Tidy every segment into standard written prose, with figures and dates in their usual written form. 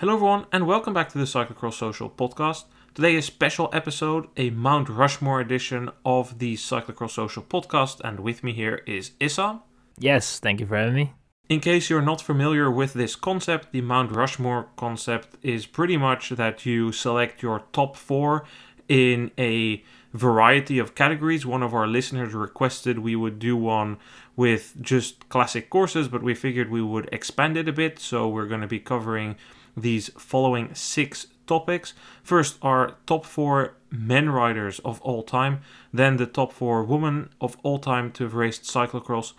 Hello everyone and welcome back to the Cyclocross Social Podcast. Today is a special episode, a Mount Rushmore edition of the Cyclocross Social Podcast, and with me here is Issam. Yes, thank you for having me. In case you're not familiar with this concept, the Mount Rushmore concept is pretty much that you select your top 4 in a variety of categories. One of our listeners requested we would do one with just classic courses, but we figured we would expand it a bit, so we're going to be covering these following 6 topics. First, our top 4 men riders of all time, then the top 4 women of all time to have raced cyclocross.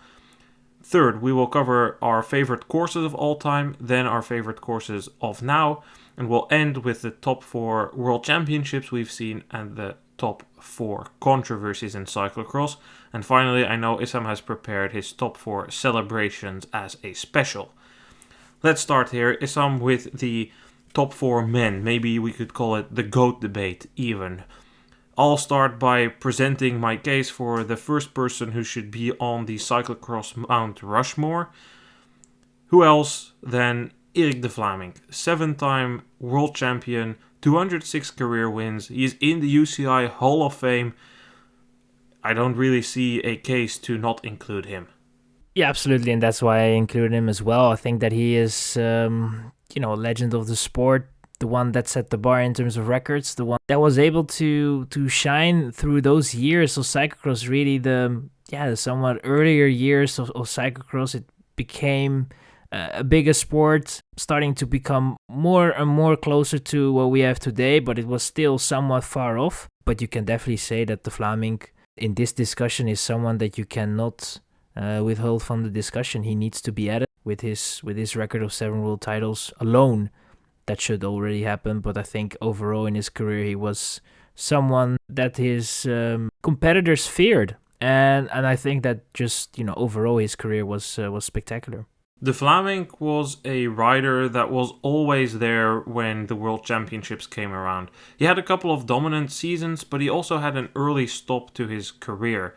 Third, we will cover our favorite courses of all time, then our favorite courses of now, and we'll end with the top 4 world championships we've seen and the top 4 controversies in cyclocross. And finally, I know Issam has prepared his top 4 celebrations as a special. Let's start here, Issam, with the top 4 men. Maybe we could call it the GOAT debate even. I'll start by presenting my case for the first person who should be on the cyclocross Mount Rushmore. Who else than Erik de Vlaming, 7-time world champion, 206 career wins. He is in the UCI Hall of Fame. I don't really see a case to not include him. Yeah, absolutely, and that's why I included him as well. I think that he is, a legend of the sport, the one that set the bar in terms of records, the one that was able to shine through those years of cyclocross, really the somewhat earlier years of cyclocross. It became a bigger sport, starting to become more and more closer to what we have today, but it was still somewhat far off. But you can definitely say that de Vlaming in this discussion is someone that you cannot withhold from the discussion. He needs to be added with his record of 7 world titles alone. That should already happen, but I think overall in his career he was someone that his competitors feared, and I think that just overall his career was spectacular. De Vlaming was a rider that was always there when the World Championships came around. He had a couple of dominant seasons, but he also had an early stop to his career.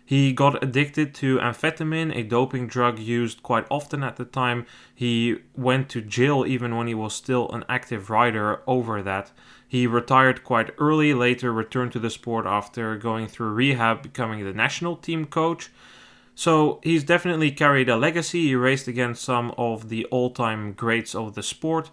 He got addicted to amphetamine, a doping drug used quite often at the time. He went to jail even when he was still an active rider over that. He retired quite early, later returned to the sport after going through rehab, becoming the national team coach. So he's definitely carried a legacy. He raced against some of the all-time greats of the sport.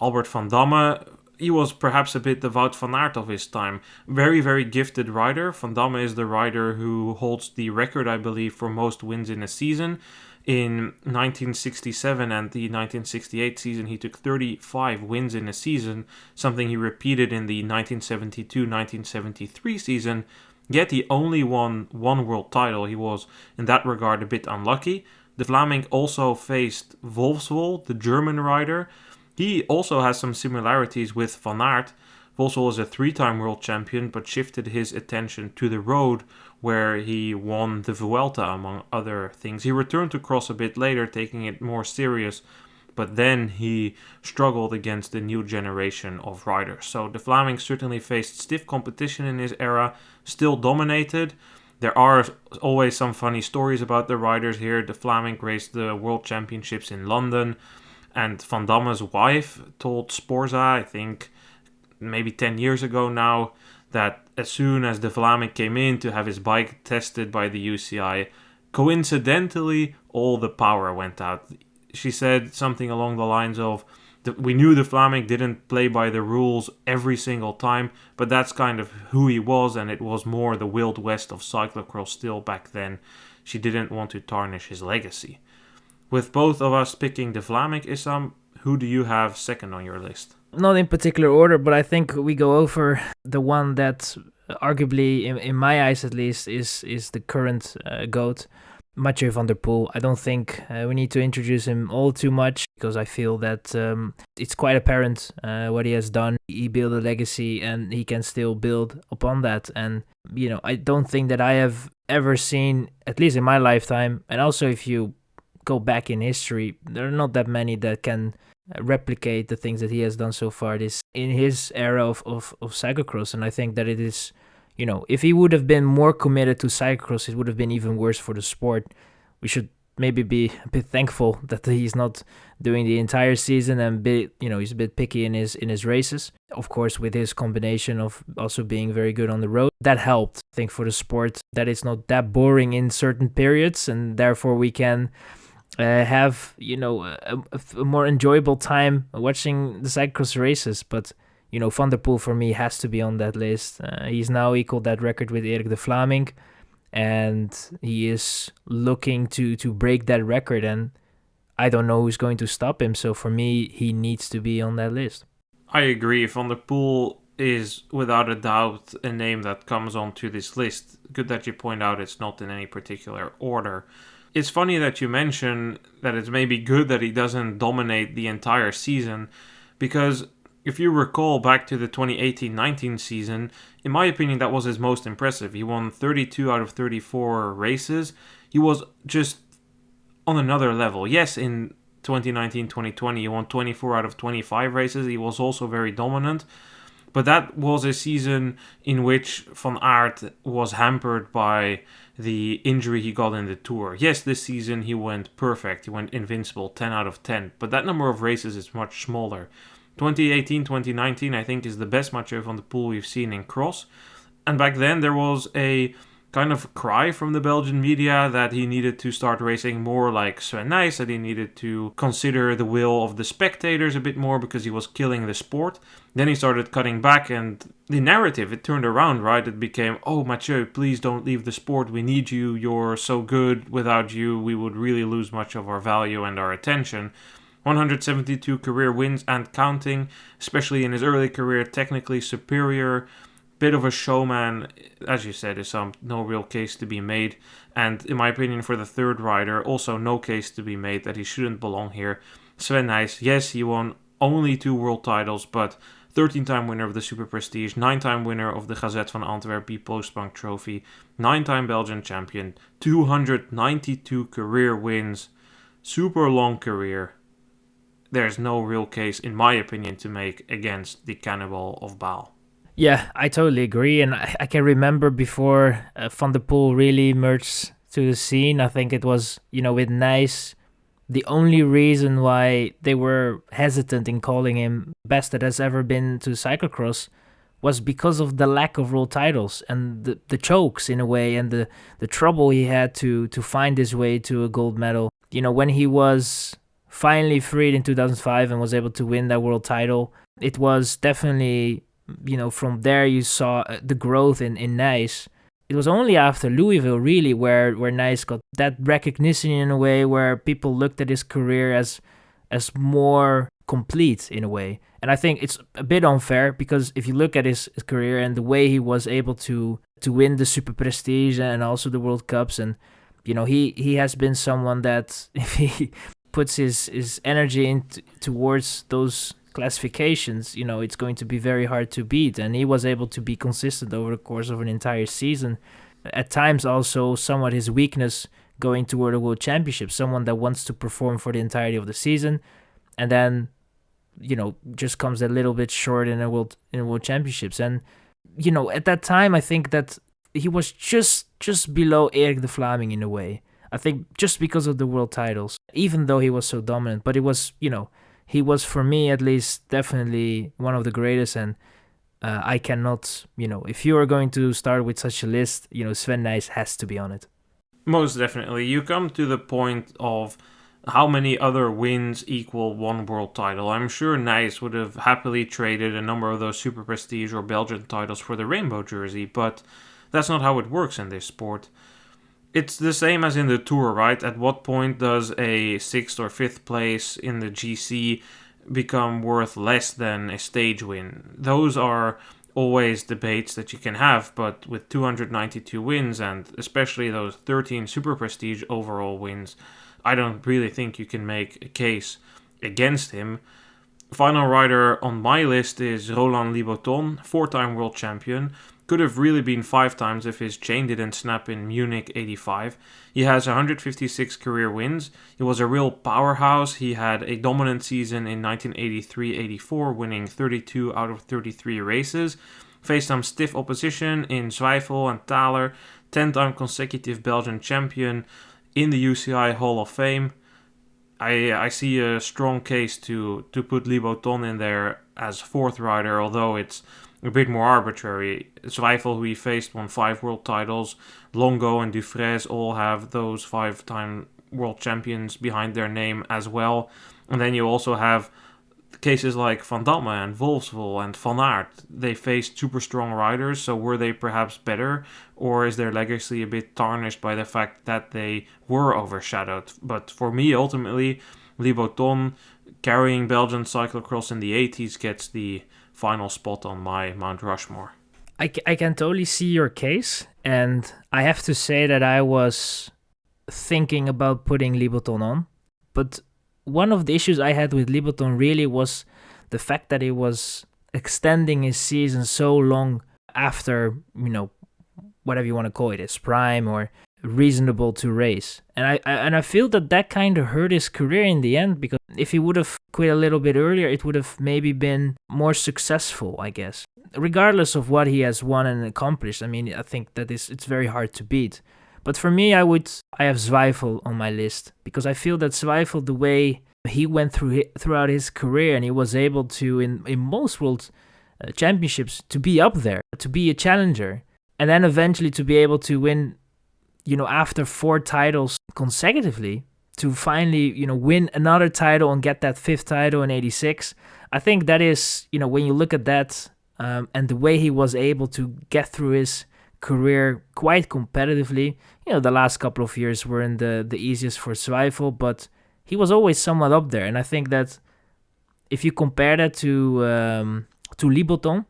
Albert van Damme, he was perhaps a bit the Wout van Aert of his time. Very, very gifted rider. Van Damme is the rider who holds the record, I believe, for most wins in a season. In 1967 and the 1968 season, he took 35 wins in a season, something he repeated in the 1972-1973 season. Yet he only won 1 world title. He was, in that regard, a bit unlucky. De Vlaming also faced Wolfswol, the German rider. He also has some similarities with Van Aert. Wolfswol is a 3-time world champion, but shifted his attention to the road, where he won the Vuelta, among other things. He returned to cross a bit later, taking it more serious, but then he struggled against the new generation of riders. So de Vlaming certainly faced stiff competition in his era, still dominated. There are always some funny stories about the riders here. De Vlaming raced the World Championships in London, and Van Damme's wife told Sporza, I think maybe 10 years ago now, that as soon as de Vlaming came in to have his bike tested by the UCI, coincidentally all the power went out. She said something along the lines of, we knew de Vlaming didn't play by the rules every single time, but that's kind of who he was, and it was more the Wild West of cyclocross still back then. She didn't want to tarnish his legacy. With both of us picking de Vlaming, Issam, who do you have second on your list? Not in particular order, but I think we go over the one that arguably, in my eyes at least, is the current GOAT, Mathieu van der Poel. I don't think we need to introduce him all too much, because I feel that it's quite apparent what he has done. He built a legacy and he can still build upon that. And, I don't think that I have ever seen, at least in my lifetime, and also if you go back in history, there are not that many that can replicate the things that he has done so far this in his era of cyclocross. And I think that it is, if he would have been more committed to cyclocross, it would have been even worse for the sport. We should maybe be a bit thankful that he's not doing the entire season, and he's a bit picky in his races. Of course, with his combination of also being very good on the road, that helped, I think, for the sport, that it's not that boring in certain periods, and therefore we can have a more enjoyable time watching the cyclocross races. But Van der Poel for me has to be on that list. He's now equaled that record with Erik de Vlaming, and he is looking to break that record, and I don't know who's going to stop him. So for me, he needs to be on that list. I agree. Van der Poel is without a doubt a name that comes onto this list. Good that you point out it's not in any particular order. It's funny that you mention that it's maybe good that he doesn't dominate the entire season, because if you recall back to the 2018-19 season, in my opinion, that was his most impressive. He won 32 out of 34 races. He was just on another level. Yes, in 2019-2020, he won 24 out of 25 races. He was also very dominant. But that was a season in which Van Aert was hampered by the injury he got in the Tour. Yes, this season he went perfect. He went invincible, 10 out of 10. But that number of races is much smaller. 2018-2019, I think, is the best Mathieu van der Poel we've seen in cross. And back then there was a kind of cry from the Belgian media that he needed to start racing more like Sven Nys, that he needed to consider the will of the spectators a bit more because he was killing the sport. Then he started cutting back, and the narrative, it turned around, right? It became, oh, Mathieu, please don't leave the sport. We need you. You're so good. Without you, we would really lose much of our value and our attention. 172 career wins and counting, especially in his early career, technically superior. Bit of a showman, as you said, is no real case to be made. And in my opinion, for the third rider, also no case to be made that he shouldn't belong here. Sven Nys, yes, he won only 2 world titles, but 13-time winner of the Super Prestige, 9-time winner of the Gazette van Antwerpen Postbank Trophy, 9-time Belgian champion, 292 career wins, super long career. There's no real case, in my opinion, to make against the Cannibal of Baal. Yeah, I totally agree. And I can remember before Van der Poel really emerged to the scene, I think it was, with Nys, the only reason why they were hesitant in calling him best that has ever been to cyclocross was because of the lack of world titles and the chokes in a way, and the trouble he had to find his way to a gold medal. When he was finally freed in 2005 and was able to win that world title, it was definitely, from there you saw the growth in Nys. It was only after Louisville, really, where Nys got that recognition in a way where people looked at his career as more complete in a way. And I think it's a bit unfair, because if you look at his career and the way he was able to win the Super Prestige and also the World Cups, and he has been someone that if he puts his energy towards those classifications, it's going to be very hard to beat. And he was able to be consistent over the course of an entire season. At times also somewhat his weakness going toward the World Championship, someone that wants to perform for the entirety of the season and then just comes a little bit short in World Championships. And at that time I think that he was just below Erik de Vlaming in a way. I think just because of the world titles, even though he was so dominant. But it was, he was, for me at least, definitely one of the greatest. And I cannot, if you are going to start with such a list, Sven Nys has to be on it. Most definitely. You come to the point of how many other wins equal one world title. I'm sure Nys would have happily traded a number of those Super Prestige or Belgian titles for the rainbow jersey, but that's not how it works in this sport. It's the same as in the Tour, right? At what point does a 6th or 5th place in the GC become worth less than a stage win? Those are always debates that you can have, but with 292 wins and especially those 13 Super Prestige overall wins, I don't really think you can make a case against him. Final rider on my list is Roland Liboton, 4-time world champion. Could have really been 5 times if his chain didn't snap in Munich 85. He has 156 career wins. He was a real powerhouse. He had a dominant season in 1983-84, winning 32 out of 33 races. Faced some stiff opposition in Zweifel and Thaler. 10-time consecutive Belgian champion. in the UCI Hall of Fame. I see a strong case to put Liboton in there as fourth rider, although it's a bit more arbitrary. Zweifel, who he faced, won 5 world titles. Longo and Dufresne all have those 5-time world champions behind their name as well. And then you also have cases like Van Damme and Wolfswil and Van Aert. They faced super strong riders, so were they perhaps better? Or is their legacy a bit tarnished by the fact that they were overshadowed? But for me, ultimately, Liboton, carrying Belgian cyclocross in the 80s, gets the final spot on my Mount Rushmore. I can totally see your case, and I have to say that I was thinking about putting Liboton on, but one of the issues I had with Liboton really was the fact that he was extending his season so long after, whatever you want to call it, his prime or reasonable to race. And I feel that kind of hurt his career in the end, because if he would have quit a little bit earlier, it would have maybe been more successful, I guess. Regardless of what he has won and accomplished, I think that it's very hard to beat. But for me, I have Zweifel on my list, because I feel that Zweifel, the way he went throughout his career, and he was able to, in most world championships, to be up there, to be a challenger, and then eventually to be able to win, after 4 titles consecutively, to finally, win another title and get that 5th title in 86. I think that is, when you look at that, and the way he was able to get through his career quite competitively. The last couple of years weren't the easiest for Zweifel, but he was always somewhat up there. And I think that if you compare that to Liboton,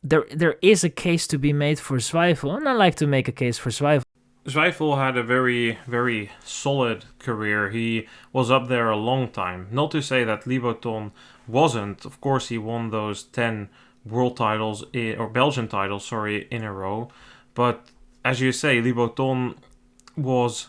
there is a case to be made for Zweifel, and I like to make a case for Zweifel. Zweifel had a very, very solid career. He was up there a long time. Not to say that Liboton wasn't. Of course, he won those 10 world titles, or Belgian titles, in a row. But as you say, Liboton was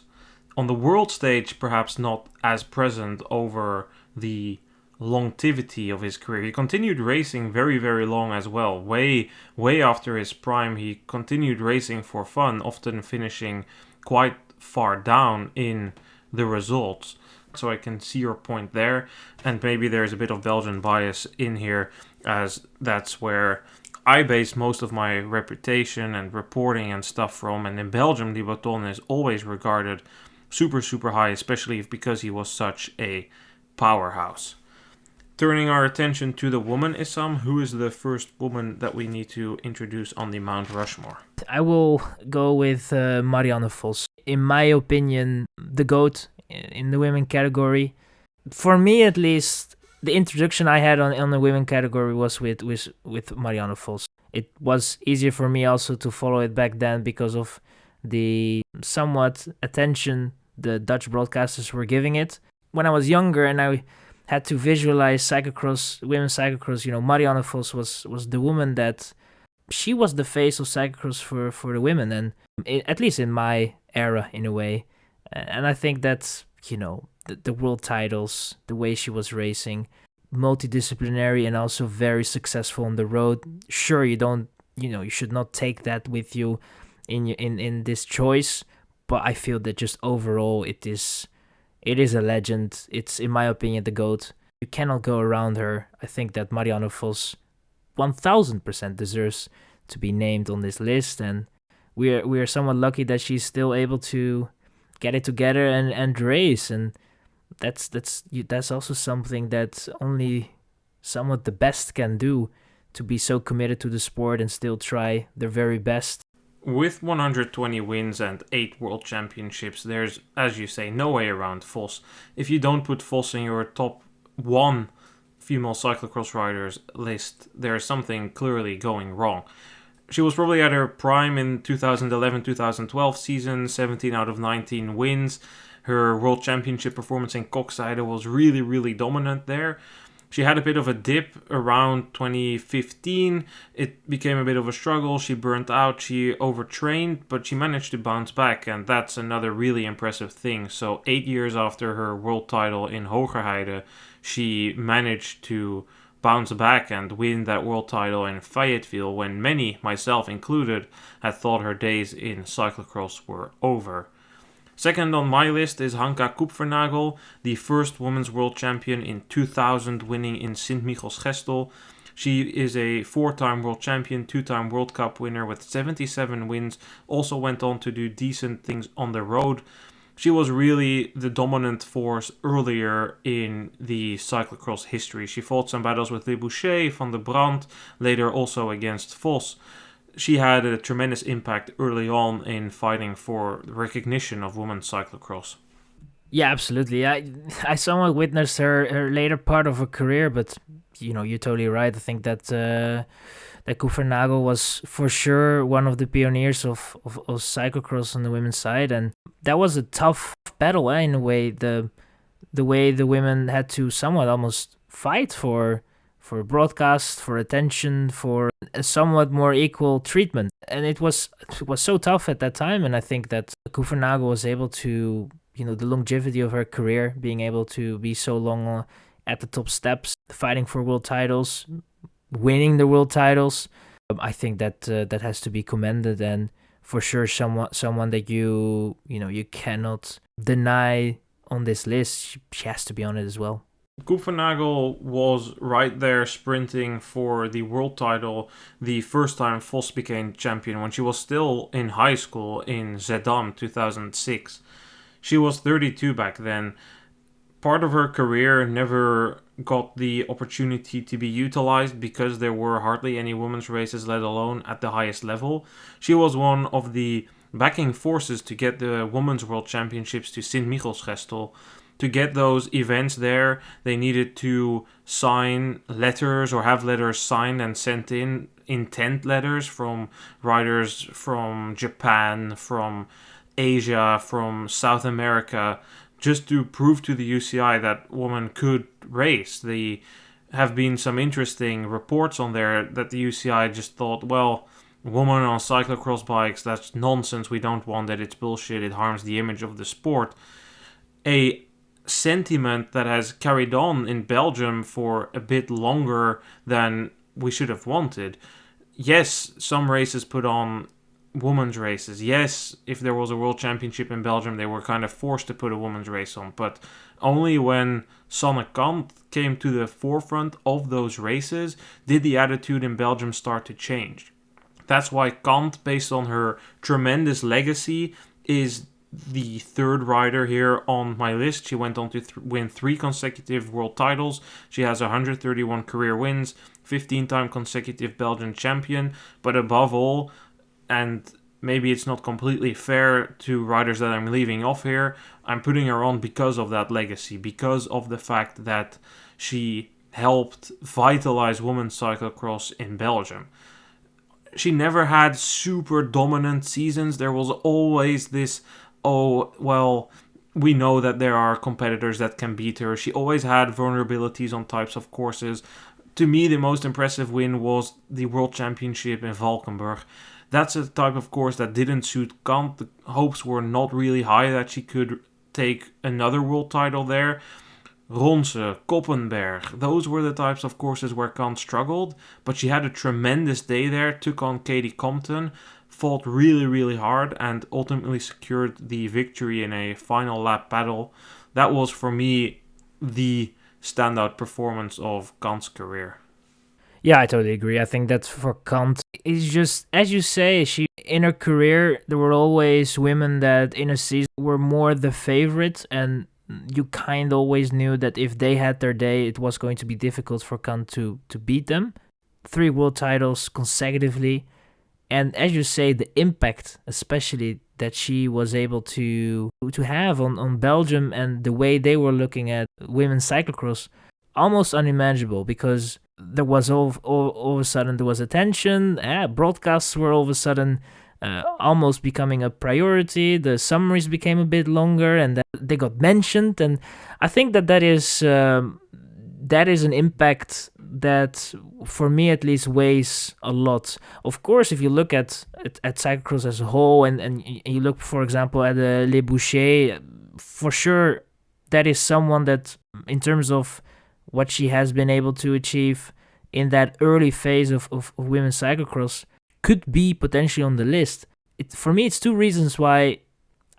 on the world stage perhaps not as present over the longevity of his career. He continued racing very, very long as well. Way after his prime, he continued racing for fun, often finishing quite far down in the results. So I can see your point there. And maybe there's a bit of Belgian bias in here, as that's where I base most of my reputation and reporting and stuff from. And in Belgium, Liboton is always regarded super, super high, especially because he was such a powerhouse. Turning our attention to the woman, Issam, who is the first woman that we need to introduce on the Mount Rushmore? I will go with Marianne Vos. In my opinion, the GOAT in the women category. For me, at least, the introduction I had on the women category was with Marianne Vos. It was easier for me also to follow it back then because of the somewhat attention the Dutch broadcasters were giving it. When I was younger and I had to visualize cyclocross, women's cyclocross, Marianne Vos was the woman that, she was the face of cyclocross for the women, and at least in my era, in a way. And I think that's, the world titles, the way she was racing, multidisciplinary and also very successful on the road. Sure, you should not take that with you in this choice, but I feel that just overall it is a legend. It's, in my opinion, the GOAT. You cannot go around her. I think that Marianne Vos 1000% deserves to be named on this list, and we are somewhat lucky that she's still able to get it together and race, and that's also something that only somewhat the best can do, to be so committed to the sport and still try their very best. With 120 wins and 8 world championships, there's, as you say, no way around Vos. If you don't put Vos in your top 1 female cyclocross riders list, there's something clearly going wrong. She was probably at her prime in 2011-2012 season, 17 out of 19 wins. Her world championship performance in Kokzijde was really, really dominant there. She had a bit of a dip around 2015. It became a bit of a struggle. She burnt out. She overtrained, but she managed to bounce back, and that's another really impressive thing. So 8 years after her world title in Hogerheide, she managed to bounce back and win that world title in Fayetteville, when many, myself included, had thought her days in cyclocross were over. Second on my list is Hanka Kupfernagel, the first women's world champion in 2000, winning in Sint-Michiels-Gestel. She is a 4-time world champion, 2-time World Cup winner with 77 wins, also went on to do decent things on the road. She was really the dominant force earlier in the cyclocross history. She fought some battles with Le Boucher, Van der Brandt, later also against Vos. She had a tremendous impact early on in fighting for recognition of women's cyclocross. Yeah, absolutely. I somewhat witnessed her later part of her career, but you're totally right. I think that that Kupfernagel was for sure one of the pioneers of cyclocross on the women's side, and that was a tough battle in a way. The way the women had to somewhat almost fight for broadcast, for attention, for a somewhat more equal treatment, and it was so tough at that time. And I think that Kupfernagel was able to, the longevity of her career, being able to be so long at the top steps, fighting for world titles, winning the world titles. I think that that has to be commended, and for sure someone that you cannot deny on this list. She has to be on it as well. Kupfernagel was right there sprinting for the world title the first time Vos became champion, when she was still in high school in Zeddam 2006. She was 32 back then. Part of her career never got the opportunity to be utilized because there were hardly any women's races, let alone at the highest level. She was one of the backing forces to get the Women's World Championships to Sint-Michiels-Gestel. To get those events there, they needed to sign letters or have letters signed and sent in, intent letters from riders from Japan, from Asia, from South America, just to prove to the UCI that women could race. There have been some interesting reports on there that the UCI just thought, well, women on cyclocross bikes, that's nonsense, we don't want that, it's bullshit, it harms the image of the sport. A sentiment that has carried on in Belgium for a bit longer than we should have wanted. Yes, some races put on women's races. Yes, if there was a world championship in Belgium, they were kind of forced to put a women's race on, but only when Sanne Cant came to the forefront of those races did the attitude in Belgium start to change. That's why Cant, based on her tremendous legacy, is the third rider here on my list. She went on to win 3 consecutive world titles. She has 131 career wins, 15-time consecutive Belgian champion, but above all, and maybe it's not completely fair to riders that I'm leaving off here, I'm putting her on because of that legacy, because of the fact that she helped vitalize women's cyclocross in Belgium. She never had super dominant seasons. There was always this, oh, well, we know that there are competitors that can beat her. She always had vulnerabilities on types of courses. To me, the most impressive win was the World Championship in Valkenburg. That's a type of course that didn't suit Cant. The hopes were not really high that she could take another world title there. Ronse, Koppenberg, those were the types of courses where Cant struggled, but she had a tremendous day there, took on Katie Compton, fought really, really hard, and ultimately secured the victory in a final lap battle. That was, for me, the standout performance of Cant's career. Yeah, I totally agree. I think that for Cant, it's just, as you say, in her career, there were always women that in a season were more the favorite, and you kind of always knew that if they had their day, it was going to be difficult for Cant to beat them. 3 world titles consecutively. And as you say, the impact, especially that she was able to have on Belgium and the way they were looking at women's cyclocross, almost unimaginable, because there was all of a sudden there was attention. Broadcasts were all of a sudden almost becoming a priority. The summaries became a bit longer, and they got mentioned. And I think that is an impact that, for me at least, weighs a lot. Of course, if you look at cyclocross as a whole, and you look, for example, at Le Boucher, for sure, that is someone that, in terms of what she has been able to achieve in that early phase of women's cyclocross, could be potentially on the list. For me, it's 2 reasons why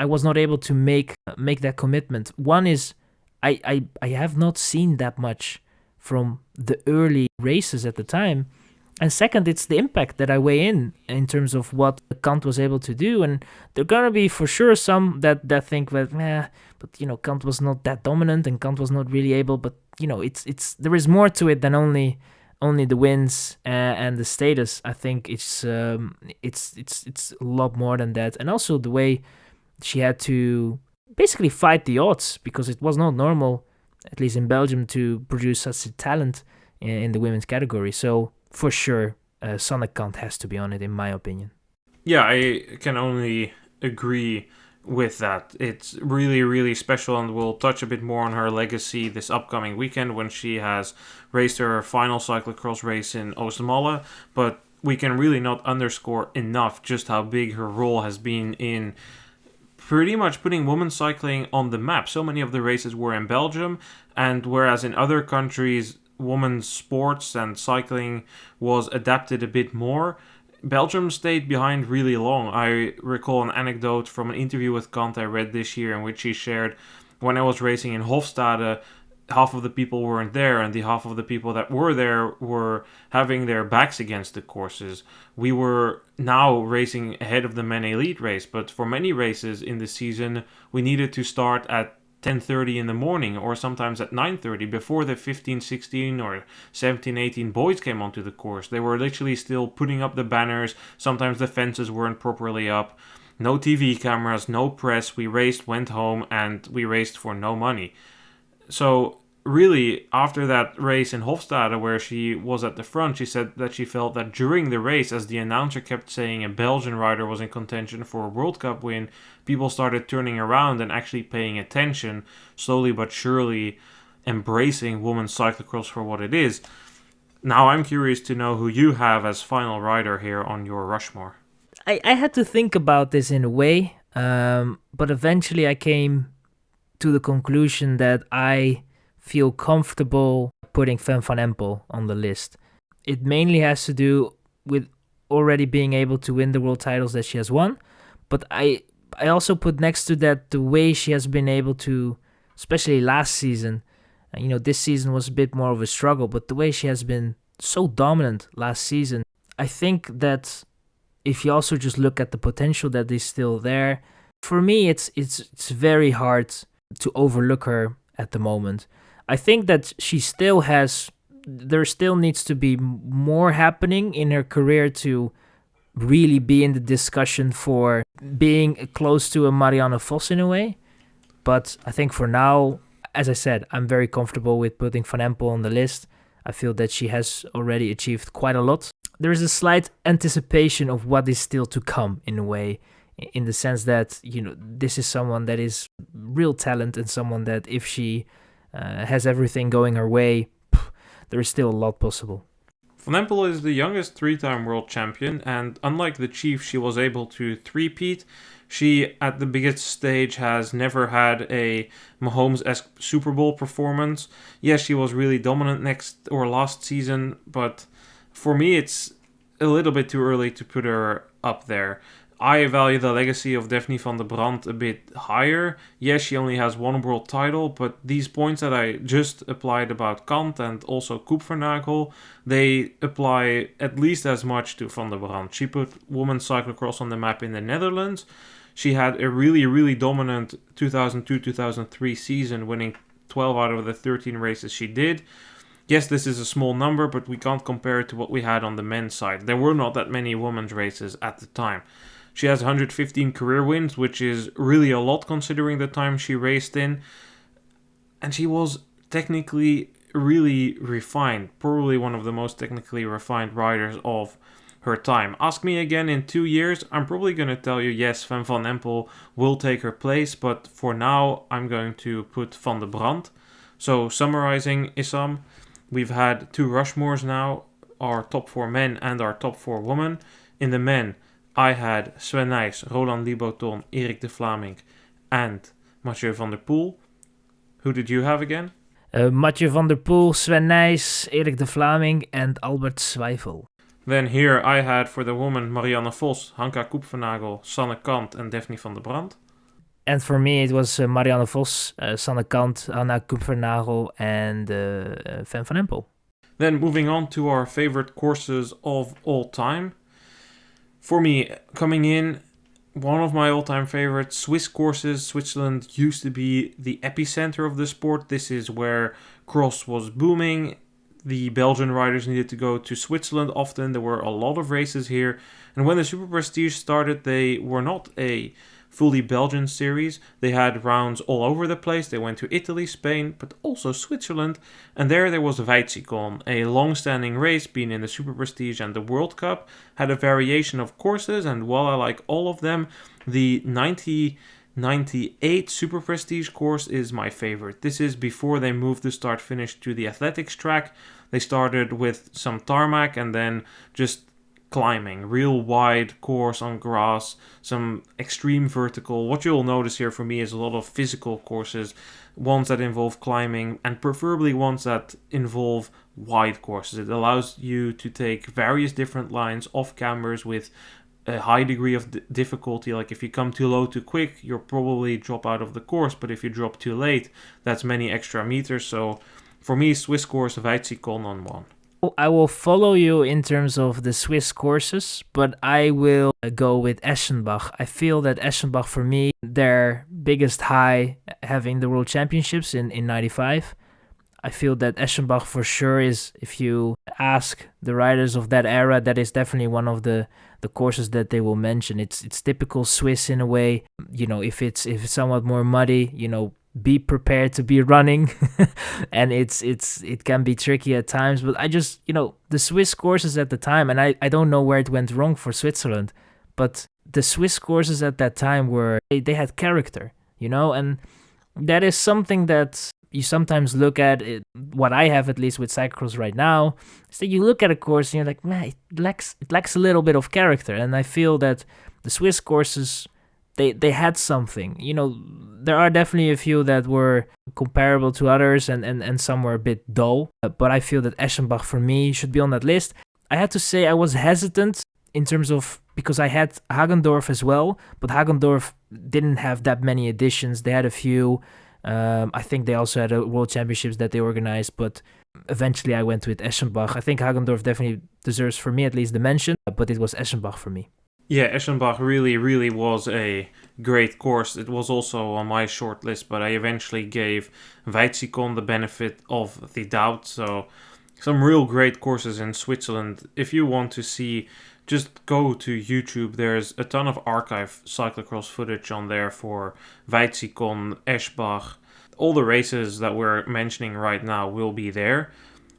I was not able to make that commitment. One is I have not seen that much from the early races at the time. And second, it's the impact that I weigh in terms of what Kant was able to do. And there are going to be for sure some that think that, but Kant was not that dominant and Kant was not really able. But it's there is more to it than only the wins and the status. I think it's a lot more than that. And also the way she had to basically fight the odds, because it was not normal, at least in Belgium, to produce such a talent in the women's category. So for sure, Sanne Kant has to be on it, in my opinion. Yeah, I can only agree with that. It's really, really special, and we'll touch a bit more on her legacy this upcoming weekend when she has raced her final cyclocross race in Oostermalle. But we can really not underscore enough just how big her role has been in pretty much putting women's cycling on the map. So many of the races were in Belgium, and whereas in other countries women's sports and cycling was adapted a bit more, Belgium stayed behind really long. I recall an anecdote from an interview with Kant I read this year, in which she shared, when I was racing in Hofstade, half of the people weren't there, and the half of the people that were there were having their backs against the courses. We were now racing ahead of the men elite race, but for many races in the season, we needed to start at 10:30 in the morning, or sometimes at 9:30, before the 15, 16 or 17, 18 boys came onto the course. They were literally still putting up the banners. Sometimes the fences weren't properly up. No TV cameras, no press. We raced, went home, and we raced for no money. So really, after that race in Hofstade, where she was at the front, she said that she felt that during the race, as the announcer kept saying a Belgian rider was in contention for a World Cup win, people started turning around and actually paying attention, slowly but surely embracing women's cyclocross for what it is. Now I'm curious to know who you have as final rider here on your Rushmore. I had to think about this in a way, but eventually I came to the conclusion that I feel comfortable putting Fem van Empel on the list. It mainly has to do with already being able to win the world titles that she has won, but I also put next to that the way she has been able to, especially last season, this season was a bit more of a struggle, but the way she has been so dominant last season, I think that if you also just look at the potential that is still there, for me it's very hard to overlook her at the moment. I think that there still needs to be more happening in her career to really be in the discussion for being close to a Marianne Vos in a way. But I think for now, as I said, I'm very comfortable with putting Van Empel on the list. I feel that she has already achieved quite a lot. There is a slight anticipation of what is still to come in a way, in the sense that, this is someone that is real talent and someone that if she has everything going her way, there is still a lot possible. Van Empel is the youngest three-time world champion, and unlike the Chief, she was able to three-peat. She, at the biggest stage, has never had a Mahomes-esque Super Bowl performance. Yes, she was really dominant last season, but for me, it's a little bit too early to put her up there. I value the legacy of Daphne van der Brand a bit higher. Yes, she only has one world title, but these points that I just applied about Kant and also Koepvernagel, they apply at least as much to van der Brand. She put women's cyclocross on the map in the Netherlands. She had a really, really dominant 2002-2003 season, winning 12 out of the 13 races she did. Yes, this is a small number, but we can't compare it to what we had on the men's side. There were not that many women's races at the time. She has 115 career wins, which is really a lot considering the time she raced in. And she was technically really refined, probably one of the most technically refined riders of her time. Ask me again in 2 years, I'm probably going to tell you, yes, Fem van Empel will take her place, but for now, I'm going to put Van der Brand. So, summarizing, Issam, we've had 2 Rushmores now, our top 4 men and our top 4 women. In the men, I had Sven Nys, Roland Liboton, Erik de Vlaming, and Mathieu van der Poel. Who did you have again? Mathieu van der Poel, Sven Nys, Erik de Vlaming, and Albert Zwijfel. Then here I had for the woman Marianne Vos, Hanka Koepvernagel, Sanne Kant, and Daphne van der Brand. And for me, it was Marianne Vos, Sanne Kant, Anna Kupfernagel, and Fem van Empel. Then moving on to our favorite courses of all time. For me, coming in, one of my all-time favorites, Swiss courses. Switzerland used to be the epicenter of the sport. This is where cross was booming. The Belgian riders needed to go to Switzerland often. There were a lot of races here. And when the Super Prestige started, they were not a fully Belgian series. They had rounds all over the place. They went to Italy, Spain, but also Switzerland. And there was Weizikon, a long-standing race, being in the Super Prestige and the World Cup. Had a variation of courses, and while I like all of them, the 1998 Super Prestige course is my favorite. This is before they moved the start-finish to the athletics track. They started with some tarmac and then just climbing, real wide course on grass, some extreme vertical. What you'll notice here for me is a lot of physical courses, ones that involve climbing, and preferably ones that involve wide courses. It allows you to take various different lines off cameras with a high degree of difficulty. Like if you come too low too quick, you'll probably drop out of the course, but if you drop too late, that's many extra meters. So for me, Swiss course Weizikon on one. I will follow you in terms of the Swiss courses, but I will go with Eschenbach. I feel that Eschenbach, for me, their biggest high having the World Championships in 95. I feel that Eschenbach for sure is, if you ask the riders of that era, that is definitely one of the courses that they will mention. It's typical Swiss in a way. You know, if it's somewhat more muddy, you know, be prepared to be running. And it can be tricky at times, but I just, you know, the Swiss courses at the time, and I don't know where it went wrong for Switzerland, but the Swiss courses at that time were, they had character, you know, and that is something that you sometimes look at it, what I have at least with cyclocross right now, is that you look at a course and you're like, man, it lacks a little bit of character. And I feel that the Swiss courses, they had something. You know, there are definitely a few that were comparable to others, and some were a bit dull. But I feel that Eschenbach, for me, should be on that list. I had to say I was hesitant in terms of, because I had Hagendorf as well, but Hagendorf didn't have that many editions. They had a few. I think they also had a World Championships that they organized, but eventually I went with Eschenbach. I think Hagendorf definitely deserves, for me at least, the mention, but it was Eschenbach for me. Yeah, Eschenbach really, really was a great course. It was also on my short list, but I eventually gave Weizikon the benefit of the doubt. So some real great courses in Switzerland. If you want to see, just go to YouTube. There's a ton of archive cyclocross footage on there for Weizikon, Eschbach. All the races that we're mentioning right now will be there.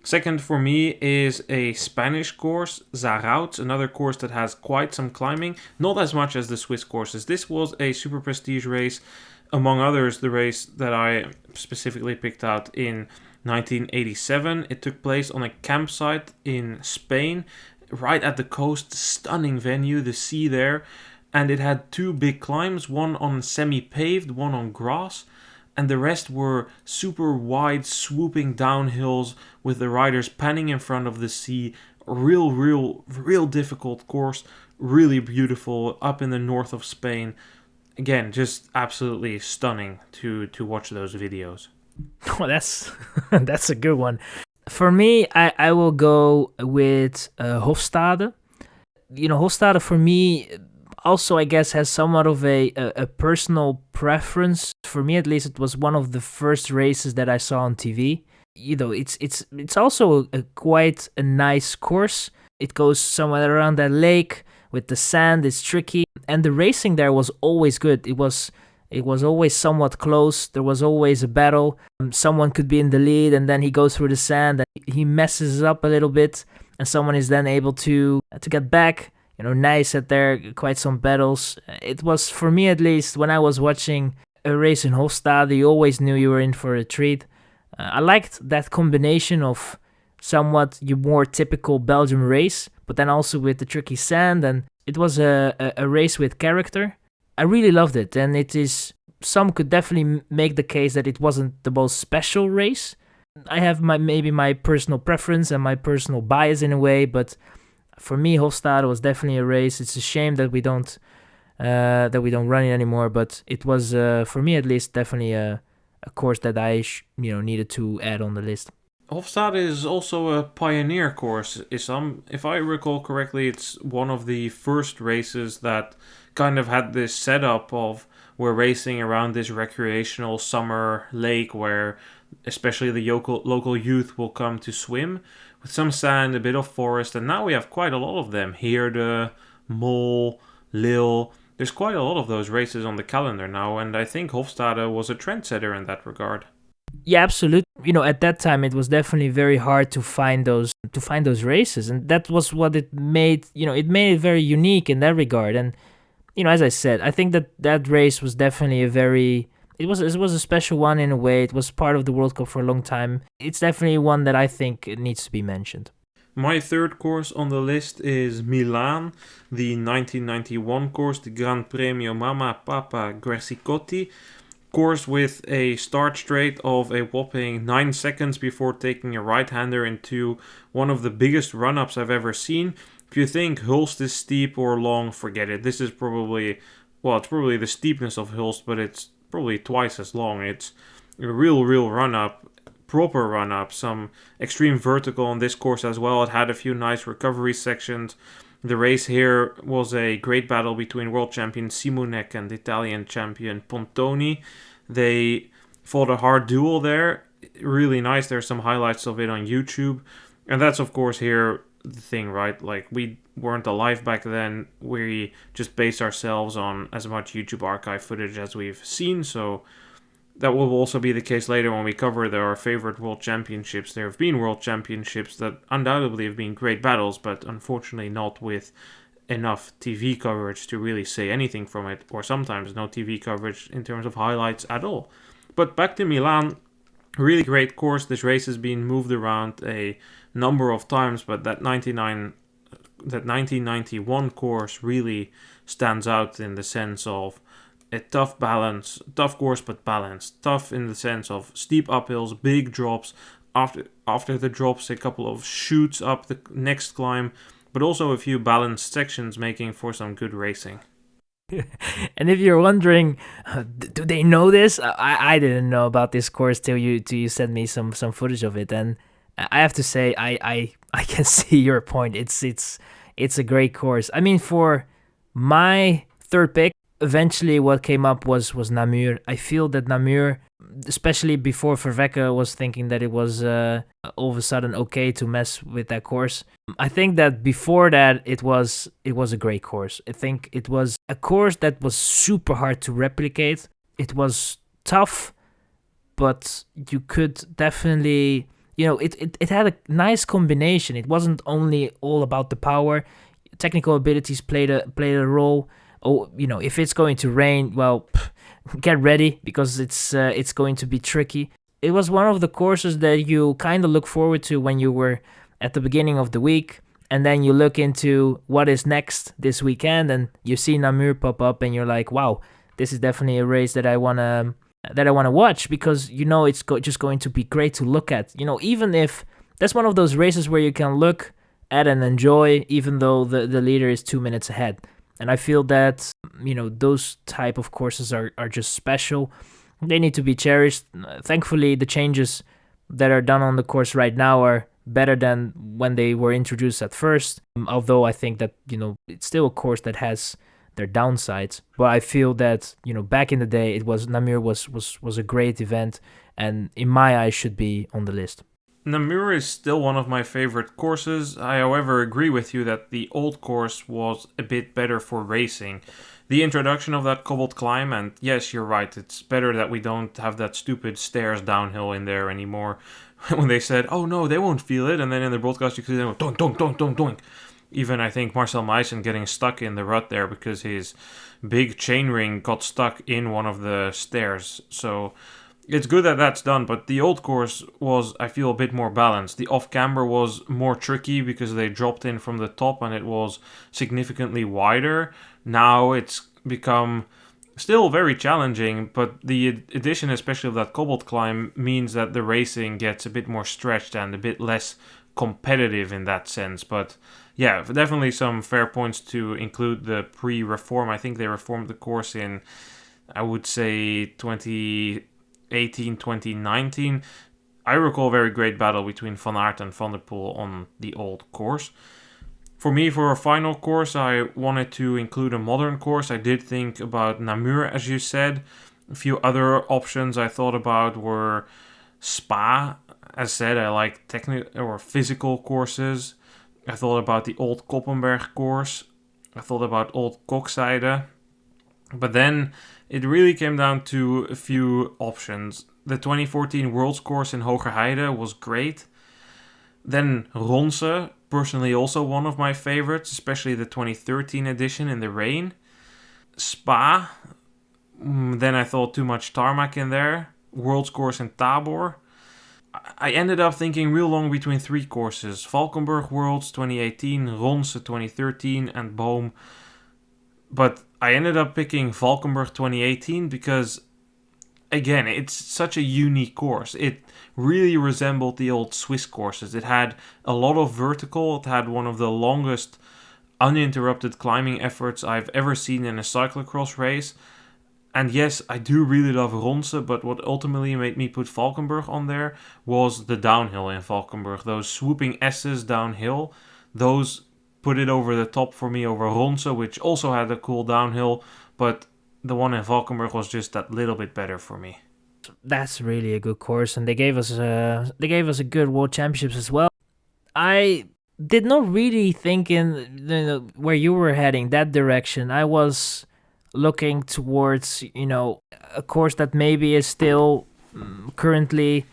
Second for me is a Spanish course, Zarautz, another course that has quite some climbing, not as much as the Swiss courses. This was a Super Prestige race, among others the race that I specifically picked out in 1987. It took place on a campsite in Spain, right at the coast, stunning venue, the sea there, and it had two big climbs, one on semi-paved, one on grass, and the rest were super wide, swooping downhills with the riders panning in front of the sea. Real difficult course, really beautiful, up in the north of Spain. Again, just absolutely stunning to watch those videos. Oh, that's a good one. For me, I will go with Hofstade. You know, Hofstade for me also, I guess, has somewhat of a personal preference. For me, at least, it was one of the first races that I saw on TV. You know, it's also quite a nice course. It goes somewhere around that lake with the sand. It's tricky, and the racing there was always good. It was always somewhat close. There was always a battle. Someone could be in the lead, and then he goes through the sand, and he messes up a little bit, and someone is then able to get back. You know, nice at there, quite some battles. It was, for me at least, when I was watching a race in Hofstade, you always knew you were in for a treat. I liked that combination of somewhat your more typical Belgium race, but then also with the tricky sand, and it was a race with character. I really loved it, and it is, some could definitely make the case that it wasn't the most special race. I have maybe my personal preference and my personal bias in a way, but for me, Hofstade was definitely a race. It's a shame that we don't that we don't run it anymore. But it was, for me at least, definitely a course that I needed to add on the list. Hofstade is also a pioneer course, Issam. If I recall correctly, it's one of the first races that kind of had this setup of we're racing around this recreational summer lake where especially the local youth will come to swim with some sand, a bit of forest, and now we have quite a lot of them. Heerde, Mol, Lille. There's quite a lot of those races on the calendar now, and I think Hofstade was a trendsetter in that regard. Yeah, absolutely. At that time it was definitely very hard to find those races, and that was what it made. It made it very unique in that regard. And as I said, I think that race was definitely it was a special one in a way. It was part of the World Cup for a long time. It's definitely one that I think needs to be mentioned. My third course on the list is Milan, the 1991 course, the Gran Premio Mamma Papa Guercicotti. Course with a start straight of a whopping 9 seconds before taking a right-hander into one of the biggest run-ups I've ever seen. If you think Hulst is steep or long, forget it. This is probably, it's probably the steepness of Hulst, but it's probably twice as long. It's a real run-up, proper run-up, some extreme vertical on this course as well. It had a few nice recovery sections. The race here was a great battle between world champion Simonek and Italian champion Pontoni. They fought a hard duel there. Really nice. There's some highlights of it on YouTube. And that's, of course, here the thing, right? Like, we weren't alive back then. We just based ourselves on as much YouTube archive footage as we've seen. So that will also be the case later when we cover our favorite world championships. There have been world championships that undoubtedly have been great battles, but unfortunately not with enough TV coverage to really say anything from it, or sometimes no TV coverage in terms of highlights at all. But back to Milan, really great course. This race has been moved around a number of times, but that 1991 course really stands out in the sense of a tough course but balanced. Tough in the sense of steep uphills, big drops, after the drops a couple of shoots up the next climb, but also a few balanced sections making for some good racing. And if you're wondering, do they know this? I didn't know about this course till you sent me some footage of it, and I have to say I can see your point. It's a great course. I mean, for my third pick, eventually what came up was Namur. I feel that Namur, especially before Verwecke was thinking that it was all of a sudden okay to mess with that course. I think that before that it was a great course. I think it was a course that was super hard to replicate. It was tough, but you could definitely, it had a nice combination. It wasn't only all about the power. Technical abilities played a role. Oh, if it's going to rain, well, get ready because it's going to be tricky. It was one of the courses that you kind of look forward to when you were at the beginning of the week, and then you look into what is next this weekend, and you see Namur pop up, and you're like, wow, this is definitely a race that I wanna watch because it's just going to be great to look at. Even if that's one of those races where you can look at and enjoy, even though the leader is 2 minutes ahead. And I feel that, those type of courses are just special. They need to be cherished. Thankfully, the changes that are done on the course right now are better than when they were introduced at first. Although I think that, it's still a course that has their downsides. But I feel that, back in the day, Namur was a great event, and in my eyes should be on the list. Namur is still one of my favorite courses. I, however, agree with you that the old course was a bit better for racing. The introduction of that cobbled climb, and yes, you're right, it's better that we don't have that stupid stairs downhill in there anymore. When they said, oh no, they won't feel it, and then in the broadcast you could say, doink, doink, doink, doink, doink. Even I think Marcel Meissen getting stuck in the rut there because his big chainring got stuck in one of the stairs. So it's good that that's done, but the old course was, I feel, a bit more balanced. The off-camber was more tricky because they dropped in from the top and it was significantly wider. Now it's become still very challenging, but the addition especially of that cobbled climb means that the racing gets a bit more stretched and a bit less competitive in that sense. But yeah, definitely some fair points to include the pre-reform. I think they reformed the course in, I would say, 2018, 2019. I recall a very great battle between Van Aert and Van der Poel on the old course. For me, for a final course, I wanted to include a modern course. I did think about Namur, as you said. A few other options I thought about were Spa. As said, I like technical or physical courses. I thought about the old Koppenberg course. I thought about old Kokzijde. But then it really came down to a few options. The 2014 Worlds course in Hogerheide was great. Then Ronse, personally also one of my favorites, especially the 2013 edition in the rain. Spa, then I thought too much tarmac in there. Worlds course in Tabor. I ended up thinking real long between three courses. Valkenburg Worlds 2018, Ronse 2013 and Boom. But I ended up picking Valkenburg 2018 because, again, it's such a unique course. It really resembled the old Swiss courses. It had a lot of vertical. It had one of the longest uninterrupted climbing efforts I've ever seen in a cyclocross race. And yes, I do really love Ronse, but what ultimately made me put Valkenburg on there was the downhill in Valkenburg. Those swooping S's downhill, those put it over the top for me over Ronse, which also had a cool downhill, but the one in Valkenburg was just that little bit better for me. That's really a good course, and they gave us a good World Championships as well. I did not really think in where you were heading, that direction. I was looking towards a course that maybe is still currently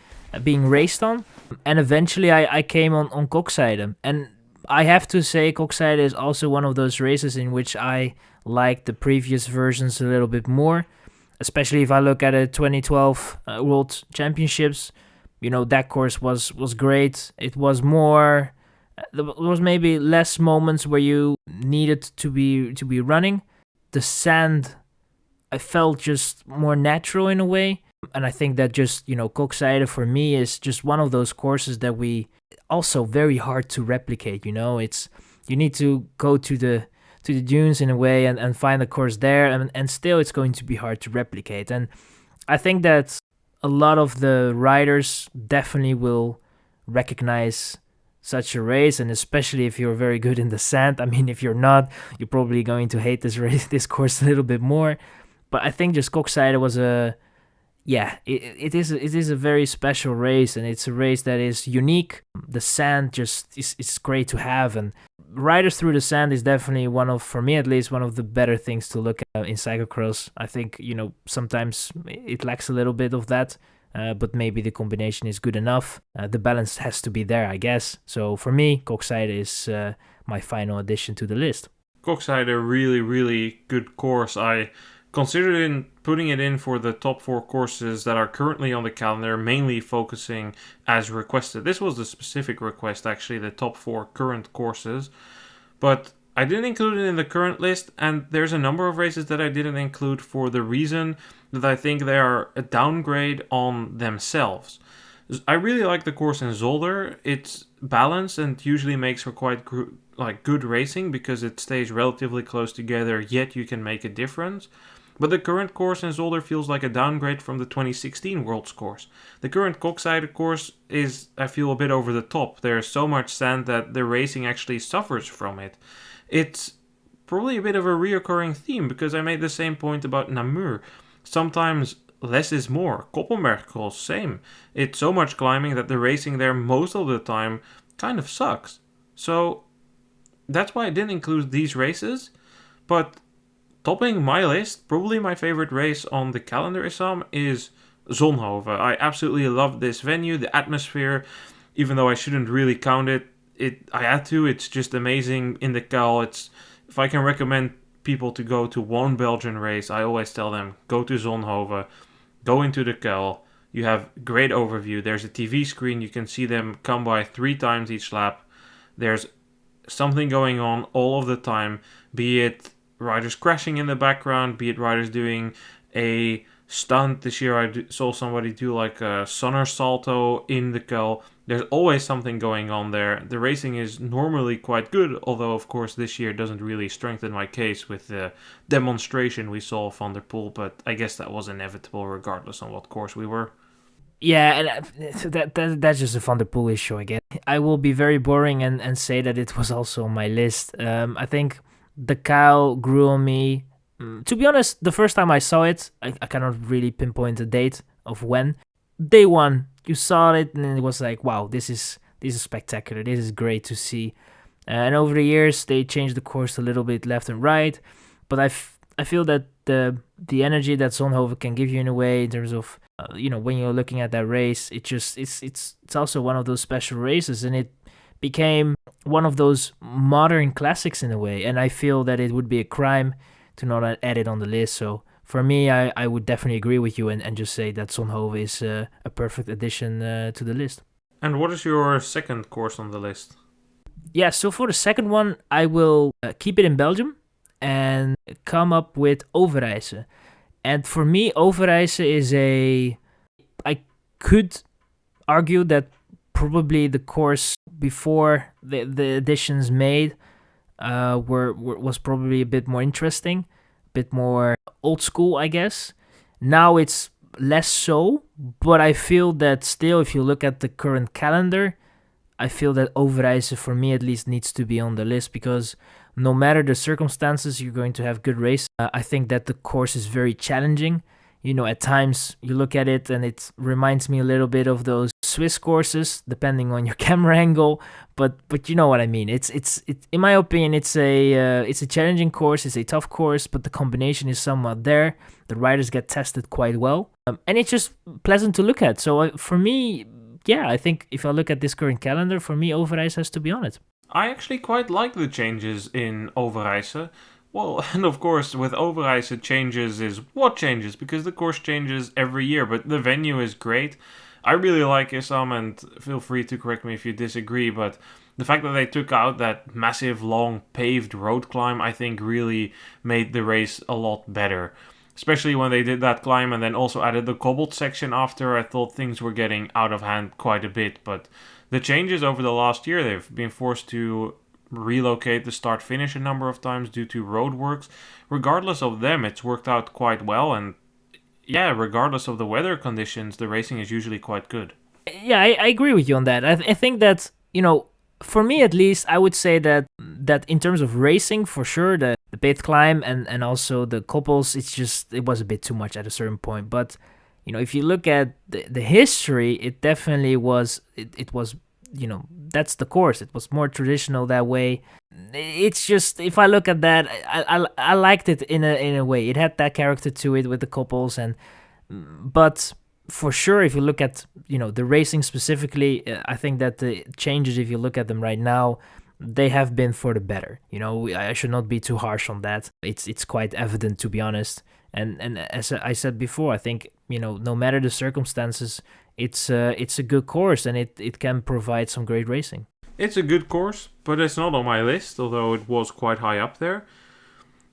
being raced on, and eventually I came on Kokzijde, and I have to say Kokzijde is also one of those races in which I like the previous versions a little bit more, especially if I look at a 2012 World Championships. That course was great. It was more, there was maybe less moments where you needed to be running. The sand, I felt just more natural in a way, and I think that just Kokzijde for me is just one of those courses that we also very hard to replicate. It's, you need to go to the dunes in a way and find a course there, and still it's going to be hard to replicate. And I think that a lot of the riders definitely will recognize such a race, and especially if you're very good in the sand. I mean, if you're not, you're probably going to hate this course a little bit more. But I think just Kokzijde was it is a very special race, and it's a race that is unique. The sand just is great to have, and riders through the sand is definitely for me at least, one of the better things to look at in cyclocross. I think sometimes it lacks a little bit of that. But maybe the combination is good enough. The balance has to be there, I guess. So for me, Kokzijde is my final addition to the list. Kokzijde, really, really good course. I considered putting it in for the top 4 courses that are currently on the calendar, mainly focusing as requested. This was the specific request, actually, the top 4 current courses. But I didn't include it in the current list, and there's a number of races that I didn't include for the reason that I think they are a downgrade on themselves. I really like the course in Zolder. It's balanced and usually makes for quite good racing because it stays relatively close together, yet you can make a difference. But the current course in Zolder feels like a downgrade from the 2016 Worlds course. The current Kokzijde course is, I feel, a bit over the top. There's so much sand that the racing actually suffers from it. It's probably a bit of a reoccurring theme because I made the same point about Namur. Sometimes less is more. Koppenberg cross, same. It's so much climbing that the racing there most of the time kind of sucks. So that's why I didn't include these races. But topping my list, probably my favorite race on the calendar, Issam, is Zonhoven. I absolutely love this venue, the atmosphere, even though I shouldn't really count it. I had to. It's just amazing in the Kuil. If I can recommend people to go to one Belgian race, I always tell them, go to Zonhoven, go into the Kuil. You have great overview. There's a TV screen. You can see them come by 3 times each lap. There's something going on all of the time, be it riders crashing in the background, be it riders doing a stunt. This year I saw somebody do like a somersalto in the Kuil. There's always something going on there. The racing is normally quite good, although of course this year doesn't really strengthen my case with the demonstration we saw of Van der Poel, but I guess that was inevitable regardless on what course we were. Yeah, and that's just a Van der Poel issue again. I will be very boring and say that it was also on my list. I think the Kyle grew on me. To be honest, the first time I saw it, I cannot really pinpoint a date of when. Day one, you saw it and it was like, wow, this is spectacular. This is great to see. And over the years, they changed the course a little bit left and right, but I feel that the energy that Zonhoven can give you in a way in terms of when you're looking at that race, it's also one of those special races, and it became one of those modern classics in a way. And I feel that it would be a crime to not add it on the list. So for me, I would definitely agree with you and just say that Zonhoven is a perfect addition to the list. And what is your second course on the list? Yeah, so for the second one, I will keep it in Belgium and come up with Overijse. And for me, Overijse is I could argue that probably the course before the additions made was probably a bit more interesting, a bit more old school, I guess. Now it's less so, but I feel that still, if you look at the current calendar, I feel that Overijse, for me at least, needs to be on the list because no matter the circumstances, you're going to have good races. I think that the course is very challenging. At times you look at it and it reminds me a little bit of those Swiss courses, depending on your camera angle. But you know what I mean. It's in my opinion, it's a challenging course. It's a tough course, but the combination is somewhat there. The riders get tested quite well, and it's just pleasant to look at. So for me, yeah, I think if I look at this current calendar, for me, Overijse has to be on it. I actually quite like the changes in Overijse. Well, and of course, with Overijse, changes is what changes, because the course changes every year, but the venue is great. I really like Issam, and feel free to correct me if you disagree, but the fact that they took out that massive, long, paved road climb, I think really made the race a lot better. Especially when they did that climb and then also added the cobbled section after, I thought things were getting out of hand quite a bit, but the changes over the last year, they've been forced to relocate the start-finish a number of times due to roadworks. Regardless of them, it's worked out quite well, and yeah, regardless of the weather conditions, the racing is usually quite good. Yeah, I agree with you on that. I think that, for me at least, I would say that in terms of racing, for sure, the paved climb and also the cobbles, it was a bit too much at a certain point. But, if you look at the history, it definitely was, it was, that's the course. It was more traditional that way. It's just, if I look at that, I liked it in a way. It had that character to it with the couples, but for sure, if you look at the racing specifically, I think that the changes, if you look at them right now, they have been for the better. I should not be too harsh on that. It's quite evident, to be honest. And as I said before, I think no matter the circumstances, it's a good course, and it can provide some great racing. It's a good course, but it's not on my list, although it was quite high up there.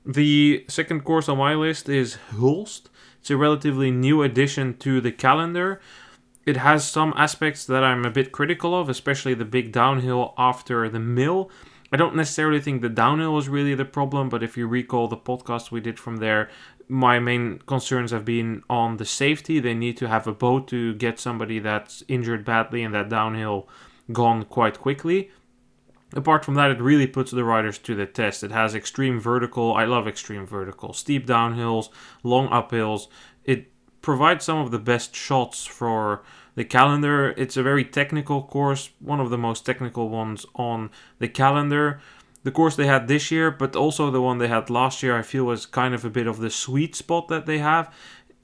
The second course on my list is Hulst. It's a relatively new addition to the calendar. It has some aspects that I'm a bit critical of, especially the big downhill after the mill. I don't necessarily think the downhill is really the problem, but if you recall the podcast we did from there, my main concerns have been on the safety. They need to have a boat to get somebody that's injured badly in that downhill gone quite quickly. Apart from that, it really puts the riders to the test. It has extreme vertical. I love extreme vertical. Steep downhills, long uphills. It provides some of the best shots for the calendar. It's a very technical course, one of the most technical ones on the calendar. The course they had this year, but also the one they had last year, I feel was kind of a bit of the sweet spot that they have.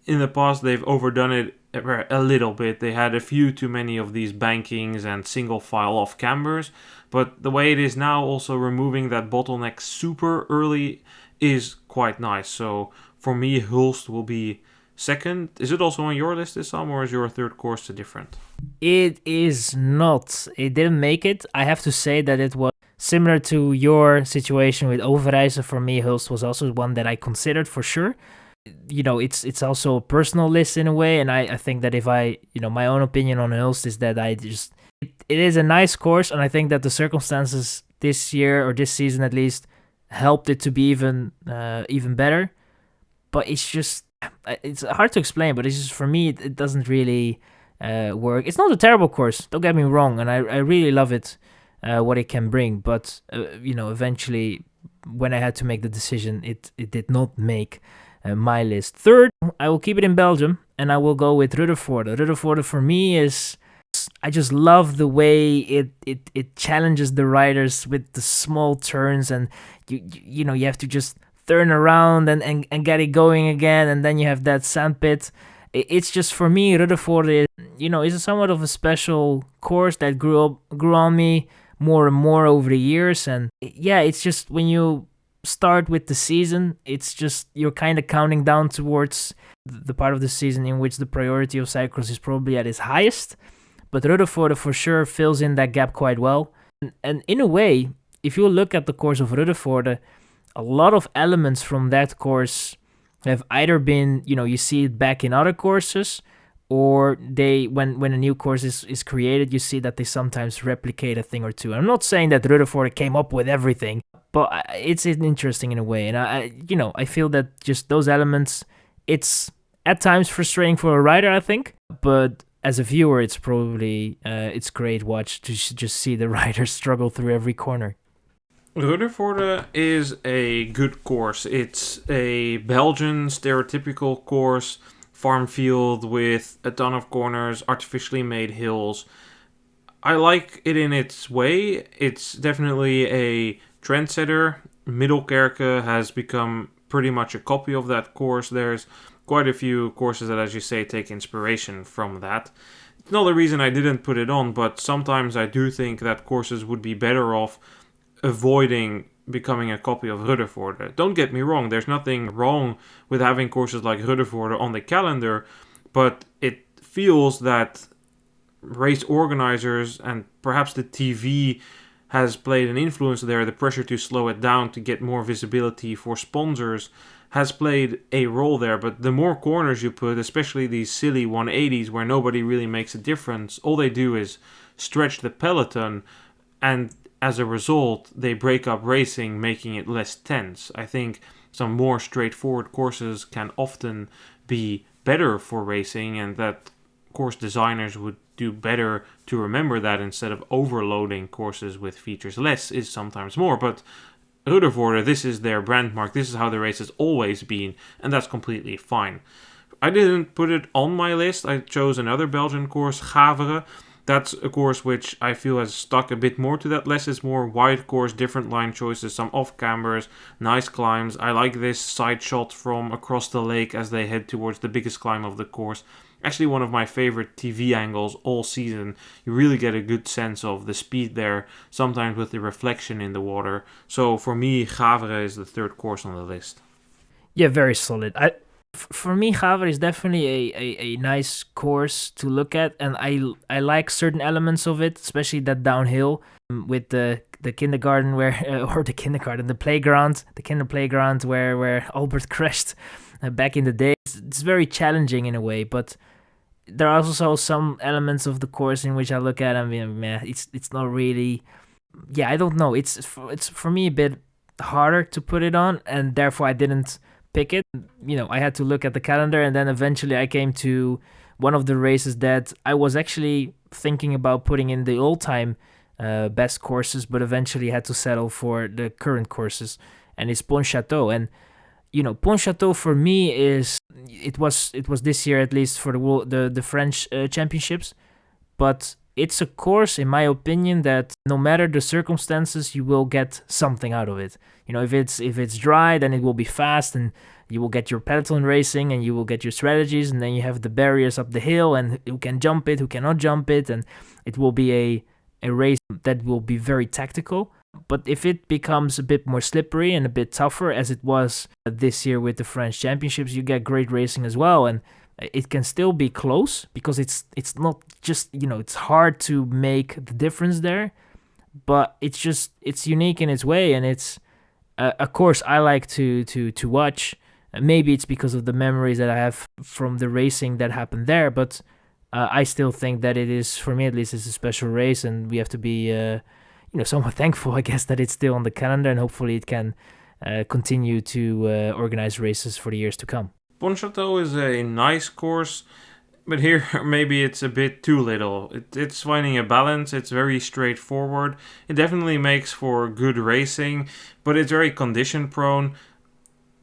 In the past, they've overdone it a little bit. They had a few too many of these bankings and single file off cambers. But the way it is now, also removing that bottleneck super early is quite nice. So for me, Hulst will be second. Is it also on your list, Issam, or is your third course different? It is not. It didn't make it. I have to say that it was similar to your situation with Overijse. For me, Hulst was also one that I considered for sure. It's also a personal list in a way, and I think that if my own opinion on Hulst is that It is a nice course, and I think that the circumstances this year, or this season at least, helped it to be even better. But it's hard to explain. But it's just, for me, it doesn't really work. It's not a terrible course. Don't get me wrong, and I really love it, what it can bring. But eventually, when I had to make the decision, it did not make my list. Third, I will keep it in Belgium, and I will go with Ruddervoorde. Ruddervoorde for me is, I just love the way it challenges the riders with the small turns, and you have to just turn around and get it going again, and then you have that sandpit. It's just, for me, Ruddervoorde is somewhat of a special course that grew on me more and more over the years. And yeah, it's just, when you start with the season, it's just, you're kind of counting down towards the part of the season in which the priority of cyclocross is probably at its highest. But Ruddervoorde for sure fills in that gap quite well. And in a way, if you look at the course of Ruddervoorde, a lot of elements from that course have either been, you see it back in other courses, or when a new course is created, you see that they sometimes replicate a thing or two. I'm not saying that Ruddervoorde came up with everything, but it's interesting in a way. And I feel that just those elements, it's at times frustrating for a rider, I think, but as a viewer, it's probably it's great watch to just see the riders struggle through every corner. Ruddervoorde is a good course. It's a Belgian stereotypical course, farm field with a ton of corners, artificially made hills. I like it in its way. It's definitely a trendsetter. Middelkerke has become pretty much a copy of that course. There's quite a few courses that, as you say, take inspiration from that. It's not the reason I didn't put it on, but sometimes I do think that courses would be better off avoiding becoming a copy of Ruddervoorde. Don't get me wrong, there's nothing wrong with having courses like Ruddervoorde on the calendar, but it feels that race organizers and perhaps the TV has played an influence there. The pressure to slow it down to get more visibility for sponsors has played a role there. But the more corners you put, especially these silly 180s where nobody really makes a difference, all they do is stretch the peloton, and as a result, they break up racing, making it less tense. I think some more straightforward courses can often be better for racing, and that course designers would do better to remember that instead of overloading courses with features. Less is sometimes more, but Ruddervoorde, this is their brand mark. This is how the race has always been, and that's completely fine. I didn't put it on my list. I chose another Belgian course, Gavere. That's a course which I feel has stuck a bit more to that. Less is more wide course, different line choices, some off-cambers, nice climbs. I like this side shot from across the lake as they head towards the biggest climb of the course. Actually, one of my favorite TV angles all season. You really get a good sense of the speed there, sometimes with the reflection in the water. So for me, Gavere is the third course on the list. Yeah, very solid. For me, Gavere is definitely a nice course to look at, and I like certain elements of it, especially that downhill with the kindergarten the kinder playground where Albert crashed back in the day. It's very challenging in a way, but there are also some elements of the course in which I look at and it's not really. Yeah, I don't know. It's for me a bit harder to put it on, and therefore I didn't pick it. I had to look at the calendar, and then eventually I came to one of the races that I was actually thinking about putting in the all-time best courses, but eventually had to settle for the current courses, and it's Pontchâteau. And Pontchâteau for me it was this year at least for the French championships, but it's a course, in my opinion, that no matter the circumstances, you will get something out of it. If it's dry, then it will be fast, and you will get your peloton racing, and you will get your strategies, and then you have the barriers up the hill, and who can jump it, who cannot jump it, and it will be a race that will be very tactical. But if it becomes a bit more slippery and a bit tougher, as it was this year with the French championships, you get great racing as well, and it can still be close because it's not just it's hard to make the difference there, but it's unique in its way, and it's a course I like to watch. Maybe it's because of the memories that I have from the racing that happened there, but I still think that it is, for me at least, it's a special race, and we have to be somewhat thankful, I guess, that it's still on the calendar, and hopefully it can continue to organize races for the years to come. Pontchâteau is a nice course, but here maybe it's a bit too little. It's finding a balance. It's very straightforward. It definitely makes for good racing, but it's very condition prone.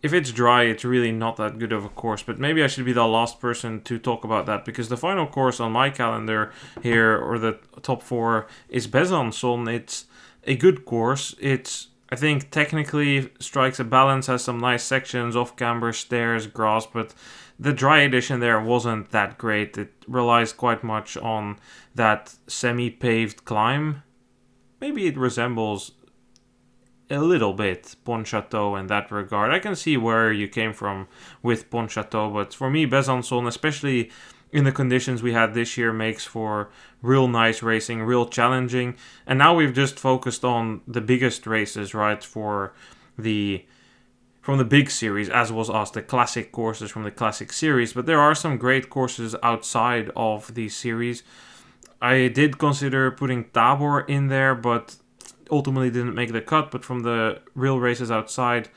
If it's dry, it's really not that good of a course, but maybe I should be the last person to talk about that, because the final course on my calendar here, or the top 4, is Besançon. It's a good course. It's, I think, technically strikes a balance, has some nice sections, off-camber, stairs, grass, but the dry edition there wasn't that great. It relies quite much on that semi-paved climb. Maybe it resembles a little bit Pontchâteau in that regard. I can see where you came from with Pontchâteau, but for me, Besançon, especially in the conditions we had this year, makes for real nice racing, real challenging. And now we've just focused on the biggest races, right, from the big series, as was us, the classic courses from the classic series. But there are some great courses outside of the series. I did consider putting Tabor in there, but ultimately didn't make the cut. But from the real races outside,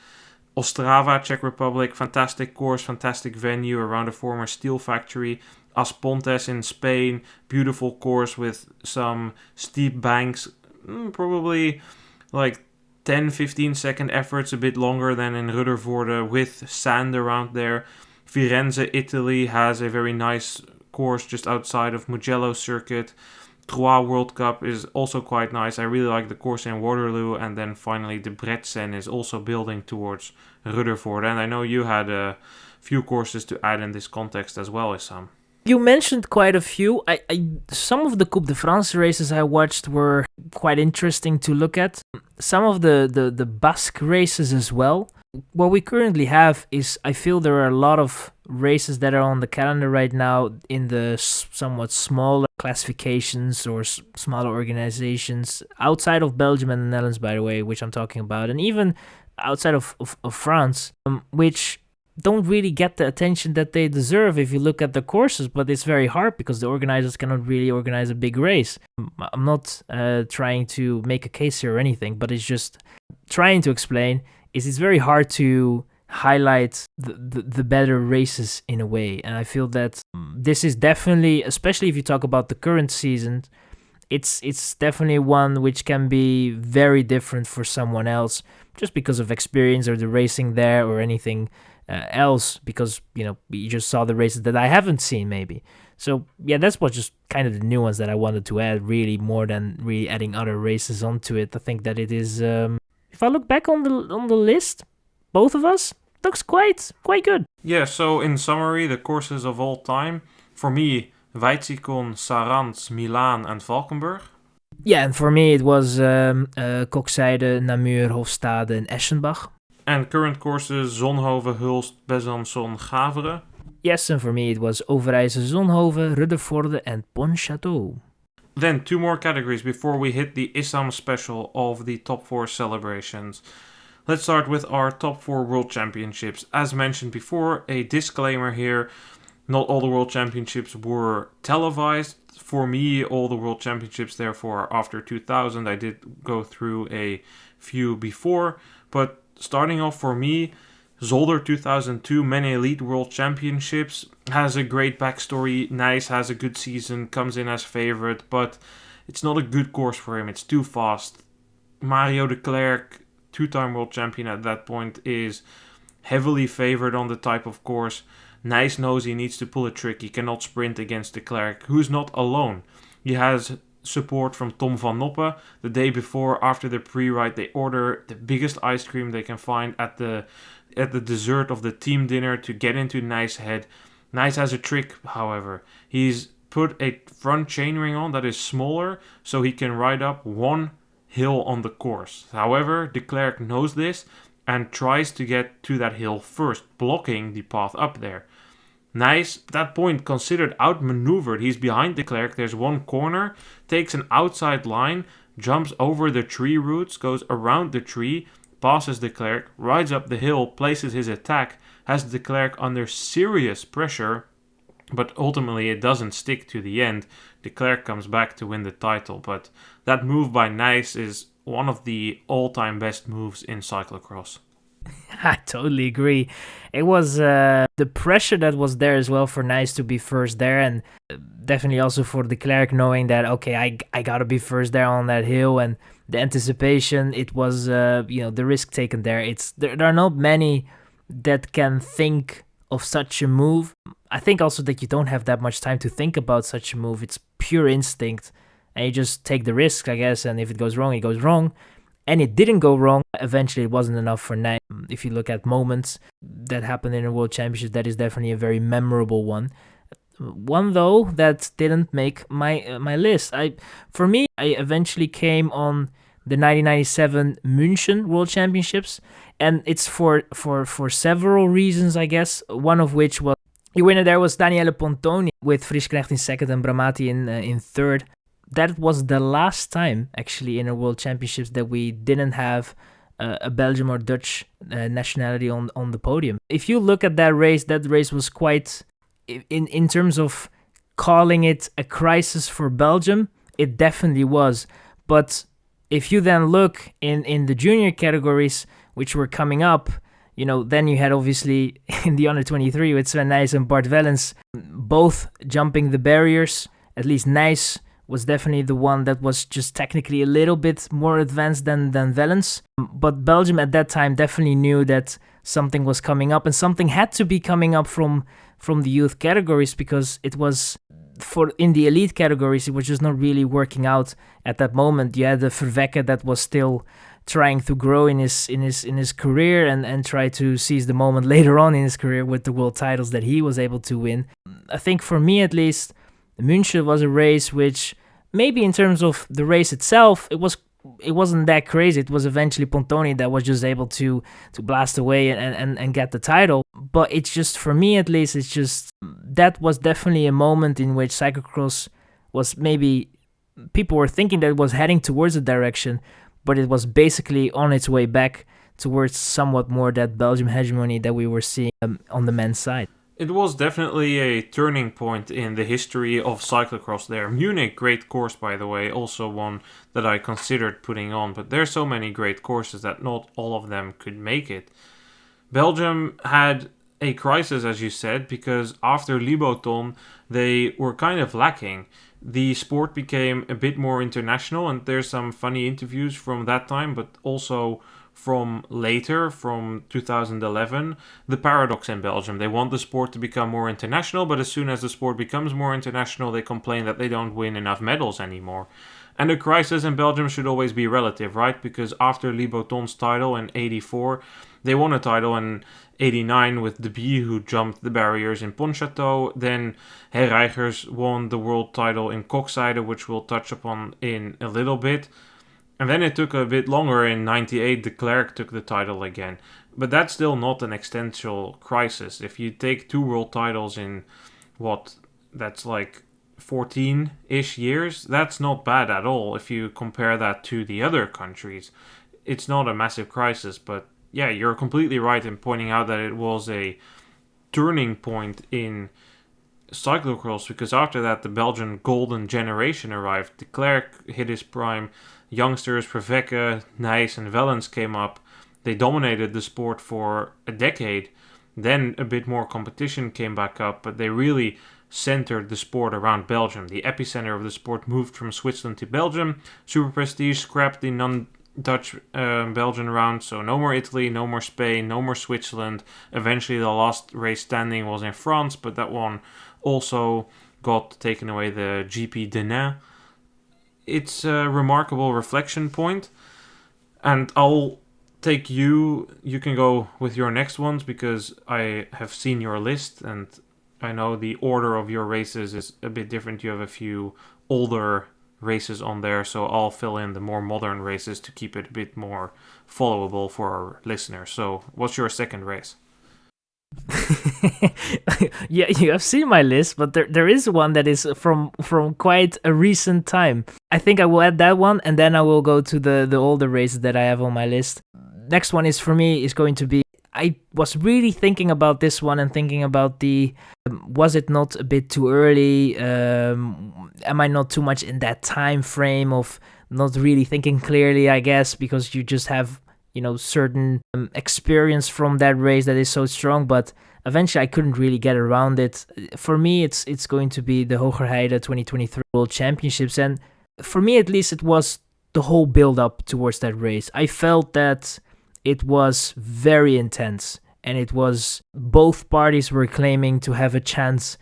Ostrava, Czech Republic, fantastic course, fantastic venue around a former steel factory. As Pontes in Spain, beautiful course with some steep banks, probably like 10-15 second efforts, a bit longer than in Ruddervoorde, with sand around there. Firenze, Italy, has a very nice course just outside of Mugello circuit. Troyes World Cup is also quite nice. I really like the course in Waterloo. And then finally the Bretsen is also building towards Ruddervoorde. And I know you had a few courses to add in this context as well, Issam. You mentioned quite a few. Some of the Coupe de France races I watched were quite interesting to look at. Some of the Basque races as well. What we currently have is, I feel there are a lot of races that are on the calendar right now in the somewhat smaller classifications or smaller organizations outside of Belgium and the Netherlands, by the way, which I'm talking about, and even outside of France, which don't really get the attention that they deserve if you look at the courses. But it's very hard because the organizers cannot really organize a big race. I'm not trying to make a case here or anything, but it's just trying to explain it's very hard to highlight the better races in a way. And I feel that this is definitely, especially if you talk about the current season, it's definitely one which can be very different for someone else, just because of experience or the racing there or anything else, because you just saw the races that I haven't seen maybe. So yeah, that's what just kind of the nuance that I wanted to add, really, more than really adding other races onto it. I think that it is, if I look back on the list, both of us, looks quite good. Yeah, so in summary, the courses of all time, for me, Weizikon, Sarans, Milaan and Valkenburg. Yeah, and for me it was Kokzijde, Namur, Hofstade and Eschenbach. And current courses, Zonhoven, Hulst, Besançon, Gavere. Yes, and for me it was Overijse, Zonhoven, Ruddervoorde and Pontchâteau. Then 2 more categories before we hit the Issam special of the top 4 celebrations. Let's start with our top 4 World Championships. As mentioned before, a disclaimer here, not all the World Championships were televised. For me, all the World Championships, therefore, are after 2000. I did go through a few before, but starting off for me, Zolder 2002, Many Elite World Championships, has a great backstory. Nice, has a good season, comes in as favorite, but it's not a good course for him. It's too fast. Mario de Klerk, 2-time world champion at that point, is heavily favored on the type of course. Nice knows he needs to pull a trick. He cannot sprint against de Klerk, who's not alone. He has support from Tom van Noppen. The day before, after the pre-ride, they order the biggest ice cream they can find at the dessert of the team dinner to get into Nice's head. Nice has a trick, however. He's put a front chainring on that is smaller, so he can ride up one hill on the course. However, de Klerk knows this and tries to get to that hill first, blocking the path up there. Nice, at that point, considered outmaneuvered. He's behind de Klerk. There's one corner, takes an outside line, jumps over the tree roots, goes around the tree, passes de Klerk, rides up the hill, places his attack, has de Klerk under serious pressure, But ultimately, it doesn't stick to the end. De Klerk comes back to win the title. But that move by Nys is one of the all-time best moves in cyclocross. I totally agree. It was the pressure that was there as well for Nys to be first there, and definitely also for De Klerk knowing that, okay, I gotta be first there on that hill, and the anticipation, it was the risk taken there. There are not many that can think of such a move. I think also that you don't have that much time to think about such a move. It's pure instinct, and you just take the risk, I guess, and if it goes wrong, it goes wrong. And it didn't go wrong. Eventually, it wasn't enough for Nys. If you look at moments that happened in a World Championship, that is definitely a very memorable one. One, though, that didn't make my list. For me, I eventually came on the 1997 München World Championships, and it's for several reasons, I guess. One of which was the winner there was Daniele Pontoni, with Frischknecht in second and Bramati in third. That was the last time, actually, in a World Championships that we didn't have a Belgian or Dutch nationality on the podium. If you look at that race was quite, in terms of calling it a crisis for Belgium, it definitely was. But if you then look in the junior categories, which were coming up, then you had obviously in the under 23 with Sven Nys and Bart Wellens, both jumping the barriers. At least Nys was definitely the one that was just technically a little bit more advanced than Wellens. But Belgium at that time definitely knew that something was coming up, and something had to be coming up from the youth categories, because it was in the elite categories, it was just not really working out at that moment. You had the Verwecke that was still trying to grow in his career and try to seize the moment later on in his career with the world titles that he was able to win. I think for me at least, München was a race which, maybe in terms of the race itself, it wasn't that crazy. It was eventually Pontoni that was just able to blast away and get the title. But it's just, for me at least, it's just, that was definitely a moment in which cyclocross was, maybe people were thinking that it was heading towards a direction, but it was basically on its way back towards somewhat more that Belgium hegemony that we were seeing on the men's side. It was definitely a turning point in the history of cyclocross there. Munich, great course by the way, also one that I considered putting on, but there's so many great courses that not all of them could make it. Belgium had a crisis, as you said, because after Liboton, they were kind of lacking. The sport became a bit more international, and there's some funny interviews from that time, but also from later, from 2011, the paradox in Belgium. They want the sport to become more international, but as soon as the sport becomes more international, they complain that they don't win enough medals anymore. And the crisis in Belgium should always be relative, right? Because after Liboton's title in 84, they won a title in 89 with De Bie, who jumped the barriers in Pontchâteau. Then Herreigers won the world title in Koksijde, which we'll touch upon in a little bit. And then it took a bit longer. In 98, De Klerk took the title again. But that's still not an existential crisis. If you take 2 world titles in, that's like 14-ish years, that's not bad at all if you compare that to the other countries. It's not a massive crisis, but yeah, you're completely right in pointing out that it was a turning point in cyclocross, because after that the Belgian golden generation arrived. De Klerk hit his prime, youngsters Verwecke, Nys and Wellens came up. They dominated the sport for a decade. Then a bit more competition came back up, but they really centered the sport around Belgium. The epicenter of the sport moved from Switzerland to Belgium. Super Prestige scrapped the non-Dutch Belgian round, so no more Italy, no more Spain, no more Switzerland. Eventually the last race standing was in France, but that one also got taken away, the GP Denain. It's a remarkable reflection point, and I'll take you can go with your next ones, because I have seen your list and I know the order of your races is a bit different. You have a few older races on there, so I'll fill in the more modern races to keep it a bit more followable for our listeners. So what's your second race? Yeah, you have seen my list, but there is one that is from quite a recent time. I think I will add that one, and then I will go to the older races that I have on my list. Next one is, for me, is going to be, I was really thinking about this one and thinking about was it not a bit too early? Am I not too much in that time frame of not really thinking clearly, I guess, because you just have, certain experience from that race that is so strong, but eventually I couldn't really get around it. For me, it's going to be the Hogerheide 2023 World Championships, and for me at least, it was the whole build-up towards that race. I felt that it was very intense, and it was both parties were claiming to have a chance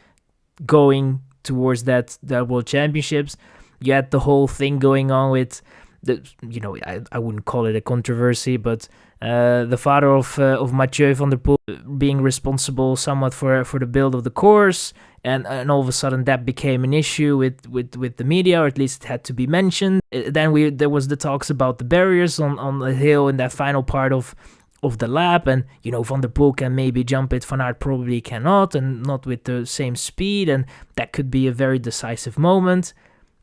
going towards that World Championships. You had the whole thing going on with I wouldn't call it a controversy, but the father of Mathieu van der Poel being responsible somewhat for the build of the course, and all of a sudden that became an issue with the media, or at least it had to be mentioned. Then there was the talks about the barriers on the hill in that final part of the lap, and Van der Poel can maybe jump it, Van Aert probably cannot, and not with the same speed, and that could be a very decisive moment.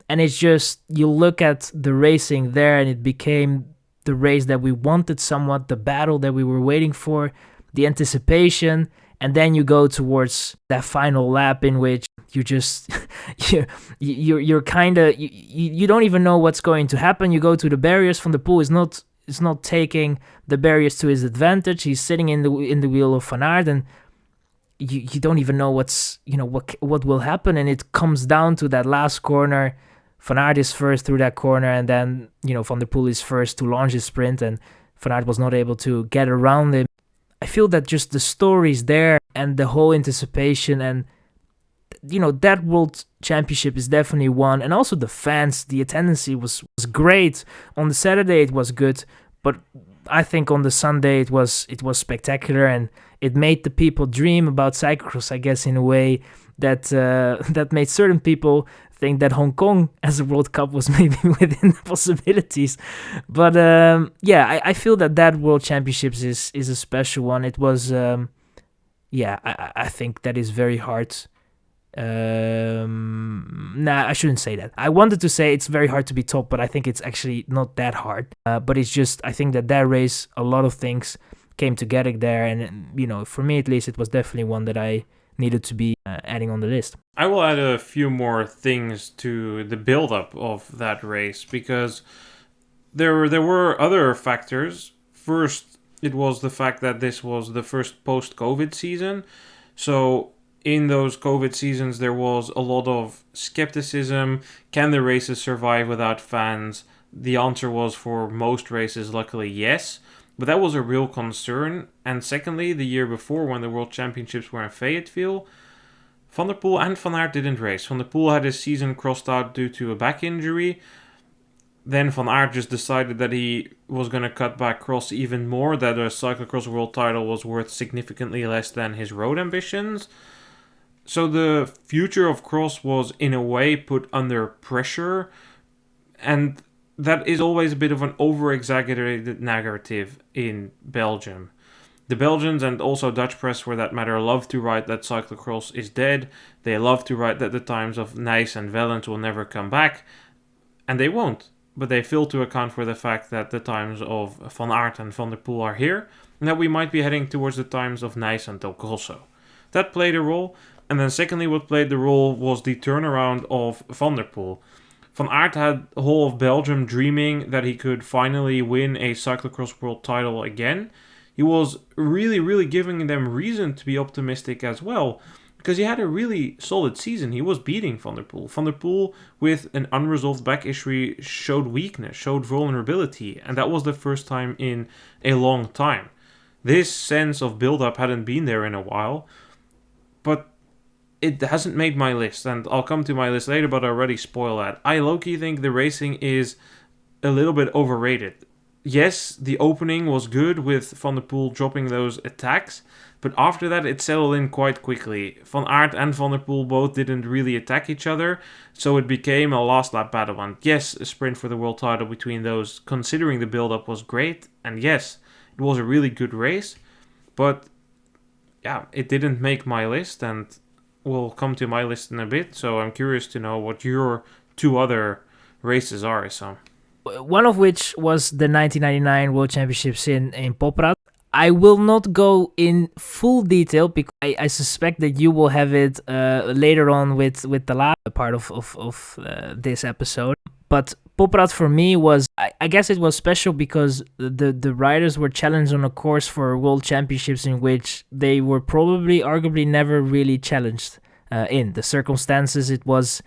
And it's just, you look at the racing there, and it became the race that we wanted somewhat, the battle that we were waiting for, the anticipation. And then you go towards that final lap in which you just, you're kind of, you don't even know what's going to happen. You go to the barriers. Van der Poel is not taking the barriers to his advantage. He's sitting in the wheel of Van Aert, and you don't even know what will happen. And it comes down to that last corner. Van Aert is first through that corner, and then Van der Poel is first to launch his sprint, and Van Aert was not able to get around him. I feel that just the stories there and the whole anticipation, and that World Championship is definitely one. And also the fans, the attendance was great. On the Saturday it was good, but I think on the Sunday it was spectacular, and it made the people dream about cyclocross, I guess, in a way that made certain people think that Hong Kong as a World Cup was maybe within the possibilities. But I feel that World Championships is a special one. It was, I think that is very hard. I shouldn't say that. I wanted to say it's very hard to be top, but I think it's actually not that hard. But it's just, I think that race, a lot of things came together there, and for me at least, it was definitely one that I needed to be adding on the list. I will add a few more things to the build-up of that race, because there were other factors. First, it was the fact that this was the first post-COVID season. So in those COVID seasons, there was a lot of skepticism. Can the races survive without fans? The answer was, for most races, luckily, yes. But that was a real concern. And secondly, the year before, when the World Championships were in Fayetteville, Van der Poel and Van Aert didn't race. Van der Poel had his season crossed out due to a back injury. Then Van Aert just decided that he was going to cut back cross even more, that a cyclocross world title was worth significantly less than his road ambitions. So the future of cross was, in a way, put under pressure. And that is always a bit of an over-exaggerated narrative in Belgium. The Belgians, and also Dutch press for that matter, love to write that cyclocross is dead. They love to write that the times of Nys and Wellens will never come back. And they won't. But they fail to account for the fact that the times of Van Aert and Van der Poel are here, and that we might be heading towards the times of Nys and Del Grosso. That played a role. And then secondly, what played the role was the turnaround of Van der Poel. Van Aert had the whole of Belgium dreaming that he could finally win a cyclocross world title again. He was really, really giving them reason to be optimistic as well, because he had a really solid season. He was beating Van der Poel. Van der Poel, with an unresolved back issue, showed weakness, showed vulnerability, and that was the first time in a long time. This sense of build-up hadn't been there in a while, but it hasn't made my list, and I'll come to my list later, but I already spoil that. I low-key think the racing is a little bit overrated. Yes, the opening was good with Van der Poel dropping those attacks, but after that it settled in quite quickly. Van Aert and Van der Poel both didn't really attack each other, so it became a last lap battle. And yes, a sprint for the world title between those, considering the build-up, was great, and yes, it was a really good race, but yeah, it didn't make my list, and we'll come to my list in a bit, so I'm curious to know what your two other races are, Issam. One of which was the 1999 World Championships in Poprad. I will not go in full detail because I suspect that you will have it later on with the last part of this episode. But Poprad for me was, I guess it was special because the riders were challenged on a course for world championships in which they were probably, arguably, never really challenged in. The circumstances, it was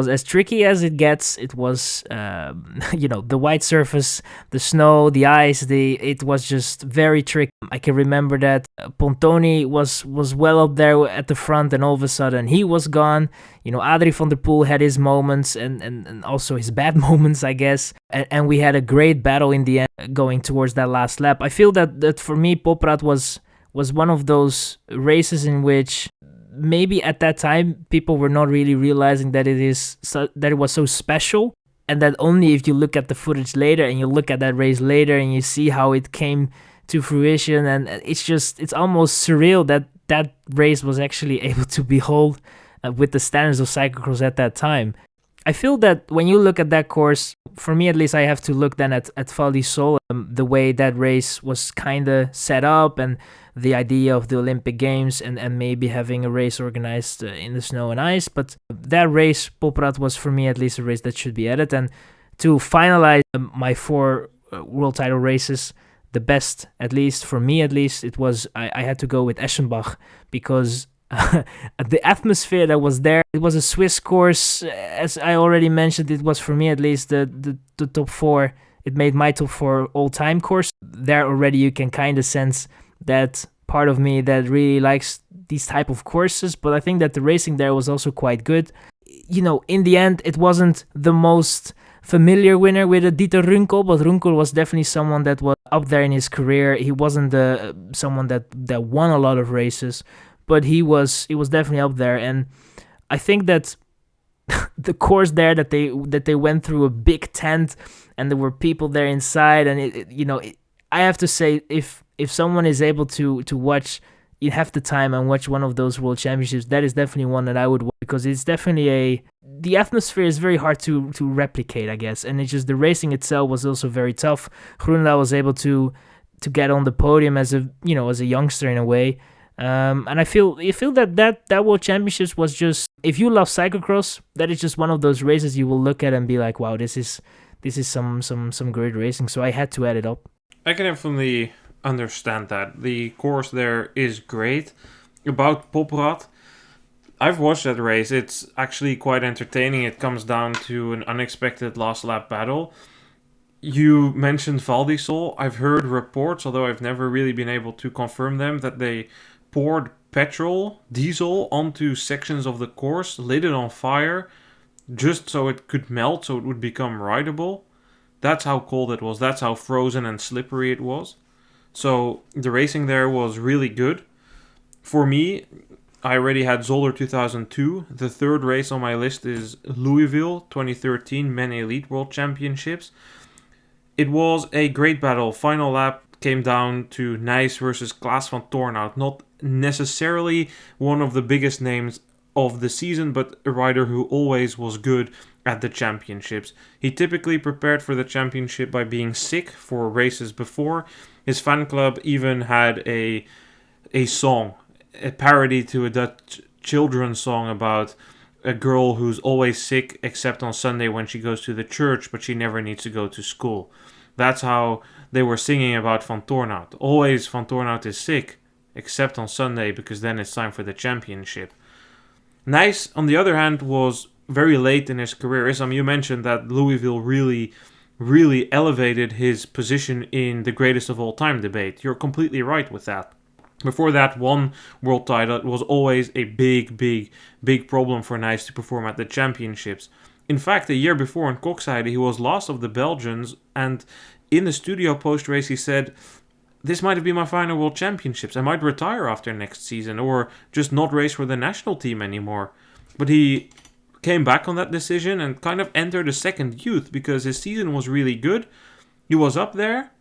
as tricky as it gets. It was, the white surface, the snow, the ice. It was just very tricky. I can remember that Pontoni was well up there at the front, and all of a sudden he was gone. Adrie van der Poel had his moments and also his bad moments, I guess. And we had a great battle in the end going towards that last lap. I feel that for me, Poprad was one of those races in which maybe at that time people were not really realizing that it was so special, and that only if you look at the footage later and you look at that race later and you see how it came to fruition, and it's almost surreal that race was actually able to behold with the standards of cyclocross at that time. I feel that when you look at that course, for me at least, I have to look then at Val di Sole, the way that race was kind of set up, and the idea of the Olympic Games and maybe having a race organized in the snow and ice. But that race, Poprad, was for me at least a race that should be added. And to finalize my 4 world title races, the best, at least for me at least, it was I had to go with Eschenbach, because the atmosphere that was there. It was a Swiss course, as I already mentioned. It was, for me at least, the top 4. It made my top 4 all-time course. There already you can kind of sense that part of me that really likes these type of courses, but I think that the racing there was also quite good. In the end, it wasn't the most familiar winner with a Dieter Runkel, but Runkel was definitely someone that was up there in his career. He wasn't someone that won a lot of races, but he was definitely up there. And I think that the course there that they went through a big tent and there were people there inside, and I have to say, if someone is able to watch, you have the time and watch one of those world championships, that is definitely one that I would watch, because it's definitely the atmosphere is very hard to replicate, I guess. And it's just, the racing itself was also very tough. Groenendaal was able to get on the podium as a youngster in a way. And I feel that World Championships was just, if you love cyclocross, that is just one of those races you will look at and be like, wow, this is some great racing. So I had to add it up. I can definitely understand that. The course there is great. About Poprad, I've watched that race. It's actually quite entertaining. It comes down to an unexpected last lap battle. You mentioned Val di Sole. I've heard reports, although I've never really been able to confirm them, that they poured diesel onto sections of the course, lit it on fire, just so it could melt, so it would become rideable. That's how cold it was. That's how frozen and slippery it was. So the racing there was really good. For me, I already had Zolder 2002. The third race on my list is Louisville 2013 Men Elite World Championships. It was a great battle. Final lap came down to Nys versus Klaas van Tornhout. Not necessarily one of the biggest names of the season, but a rider who always was good at the championships. He typically prepared for the championship by being sick for races before. His fan club even had a song, a parody to a Dutch children's song about a girl who's always sick except on Sunday when she goes to the church, but she never needs to go to school. That's how they were singing about Van Tornhout. Always Van Tornhout is sick, except on Sunday, because then it's time for the championship. Nys, on the other hand, was very late in his career. Issam, you mentioned that Louisville really, really elevated his position in the greatest of all time debate. You're completely right with that. Before that one world title, it was always a big, big, big problem for Nys to perform at the championships. In fact, a year before in Koksijde, he was last of the Belgians, and in the studio post-race he said, "This might be my final world championships. I might retire after next season, or just not race for the national team anymore." But he came back on that decision and kind of entered a second youth, because his season was really good. He was up there,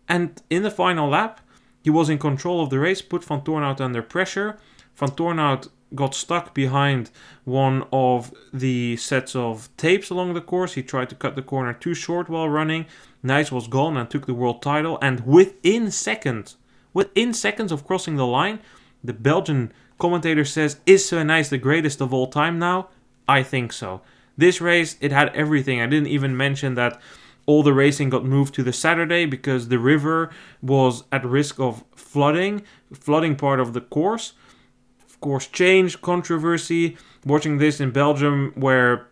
and in the final lap, he was in control of the race, put Van Tornhout under pressure. Van Tornhout got stuck behind one of the sets of tapes along the course. He tried to cut the corner too short while running. Nijs was gone and took the world title, and within seconds of crossing the line, the Belgian commentator says, "Is Sven Nijs the greatest of all time now?" I think so. This race, it had everything. I didn't even mention that all the racing got moved to the Saturday because the river was at risk of flooding part of the course. Of course, change, controversy. Watching this in Belgium, where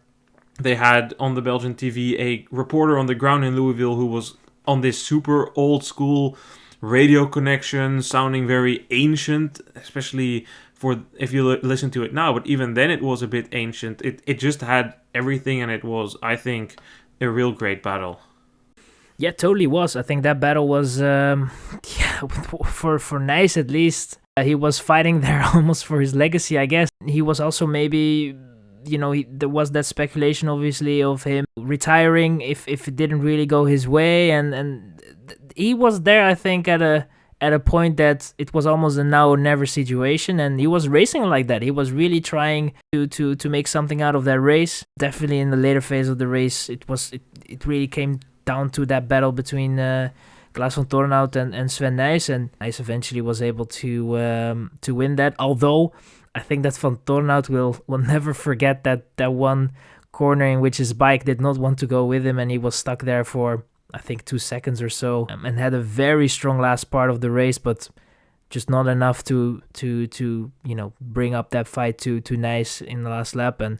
they had on the Belgian TV a reporter on the ground in Louisville who was on this super old school radio connection, sounding very ancient, especially for if you listen to it now. But even then, it was a bit ancient. It just had everything, and it was, I think, a real great battle. Yeah, totally was. I think that battle was, for Nijs at least, he was fighting there almost for his legacy, I guess. He was also maybe, there was that speculation, obviously, of him retiring if it didn't really go his way, and he was there, I think, at a point that it was almost a now or never situation, and he was racing like that. He was really trying to make something out of that race. Definitely in the later phase of the race, it really came down to that battle between Klaas van Tornhout and Sven Nijs, and Nijs eventually was able to win that. Although I think that Van Tornhout will never forget that one corner in which his bike did not want to go with him, and he was stuck there for, I think, 2 seconds or so, and had a very strong last part of the race, but just not enough to bring up that fight to Nijs in the last lap. And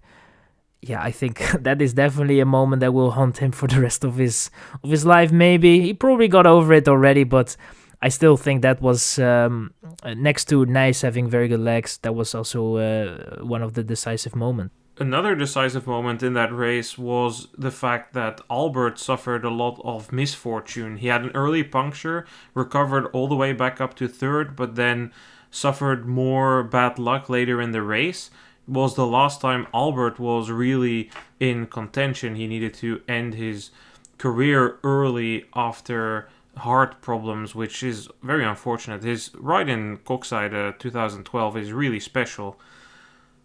yeah, I think that is definitely a moment that will haunt him for the rest of his life. Maybe he probably got over it already, but I still think that was next to Nijs having very good legs. That was also one of the decisive moments. Another decisive moment in that race was the fact that Albert suffered a lot of misfortune. He had an early puncture, recovered all the way back up to third, but then suffered more bad luck later in the race. It was the last time Albert was really in contention. He needed to end his career early after heart problems, which is very unfortunate. His ride in Koksijde 2012 is really special.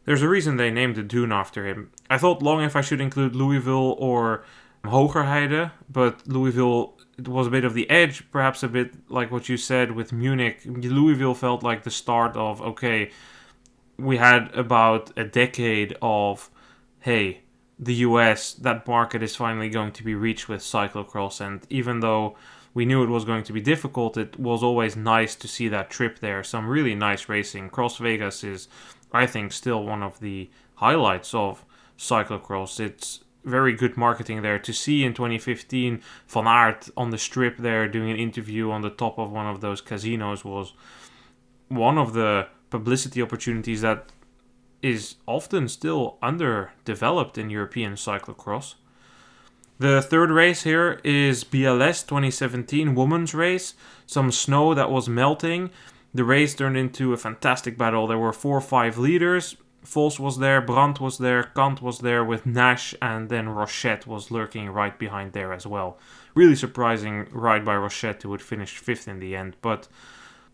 There's a reason they named the dune after him. I thought long if I should include Louisville or Hogerheide, but Louisville, it was a bit of the edge, perhaps a bit like what you said with Munich. Louisville felt like the start of, okay, we had about a decade of, hey, the US, that market is finally going to be reached with cyclocross, and even though we knew it was going to be difficult, it was always nice to see that trip there. Some really nice racing. Cross Vegas is, I think, still one of the highlights of cyclocross. It's very good marketing there. To see in 2015 Van Aert on the strip there doing an interview on the top of one of those casinos was one of the publicity opportunities that is often still underdeveloped in European cyclocross. The third race here is BLS 2017 women's race. Some snow that was melting. The race turned into a fantastic battle. There were 4 or 5 leaders. Vos was there, Brandt was there, Kant was there with Nash, and then Rochette was lurking right behind there as well. Really surprising ride by Rochette, who would finish 5th in the end. But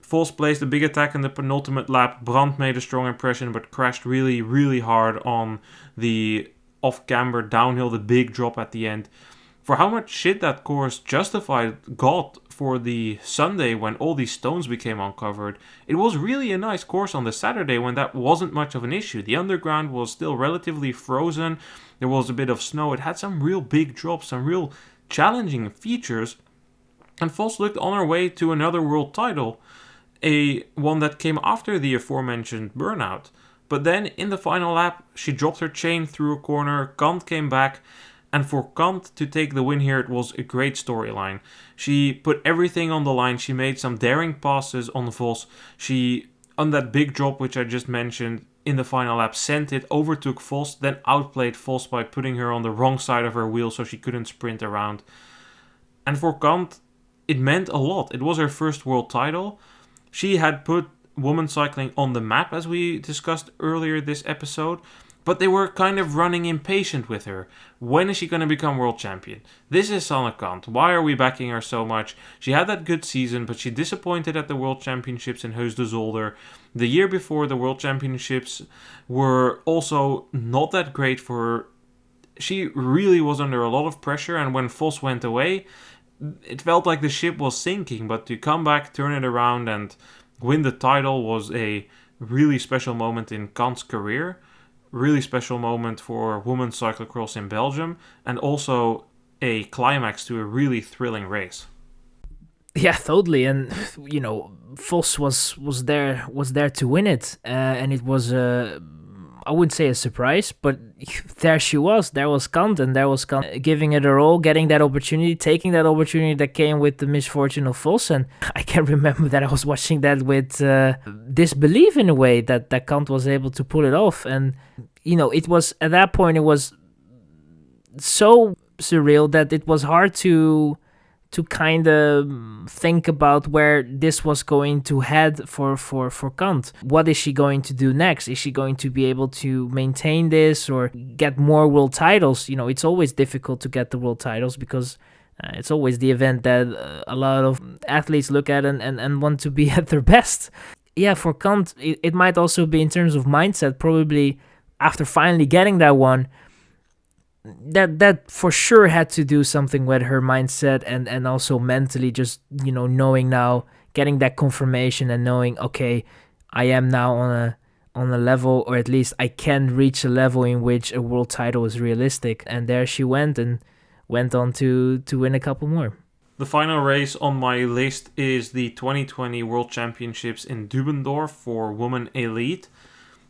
Vos placed a big attack in the penultimate lap. Brandt made a strong impression, but crashed really, really hard on the off-camber downhill, the big drop at the end. For how much shit that course justified got for the Sunday when all these stones became uncovered, it was really a nice course on the Saturday when that wasn't much of an issue. The underground was still relatively frozen. There was a bit of snow. It had some real big drops, some real challenging features. And Vos looked on her way to another world title, a one that came after the aforementioned burnout. But then in the final lap, she dropped her chain through a corner. Kant came back. And for Kant to take the win here, it was a great storyline. She put everything on the line. She made some daring passes on Vos. She, on that big drop, which I just mentioned, in the final lap, sent it, overtook Vos, then outplayed Vos by putting her on the wrong side of her wheel so she couldn't sprint around. And for Kant, it meant a lot. It was her first world title. She had put women's cycling on the map, as we discussed earlier this episode. But they were kind of running impatient with her. When is she going to become world champion? This is Sanne Kant. Why are we backing her so much? She had that good season, but she disappointed at the World Championships in Heus de Zolder. The year before, the World Championships were also not that great for her. She really was under a lot of pressure, and when Vos went away, it felt like the ship was sinking, but to come back, turn it around, and win the title was a really special moment in Kant's career. Really special moment for women's cyclocross in Belgium, and also a climax to a really thrilling race. Yeah, totally. And Vos was there to win it, and it was I wouldn't say a surprise, but there she was. There was Kant, and there was Kant giving it her all, getting that opportunity, taking that opportunity that came with the misfortune of Vos. And I can remember that I was watching that with disbelief in a way that Kant was able to pull it off. And it was at that point it was so surreal that it was hard to kind of think about where this was going to head for Kant. What is she going to do next? Is she going to be able to maintain this or get more world titles? It's always difficult to get the world titles because it's always the event that a lot of athletes look at and want to be at their best. Yeah, for Kant, it might also be in terms of mindset, probably after finally getting that one, that for sure had to do something with her mindset and also mentally, just knowing now, getting that confirmation and knowing, okay, I am now on a level, or at least I can reach a level in which a world title is realistic. And there she went on to win a couple more. The final race on my list is the 2020 World Championships in Dubendorf for Women Elite.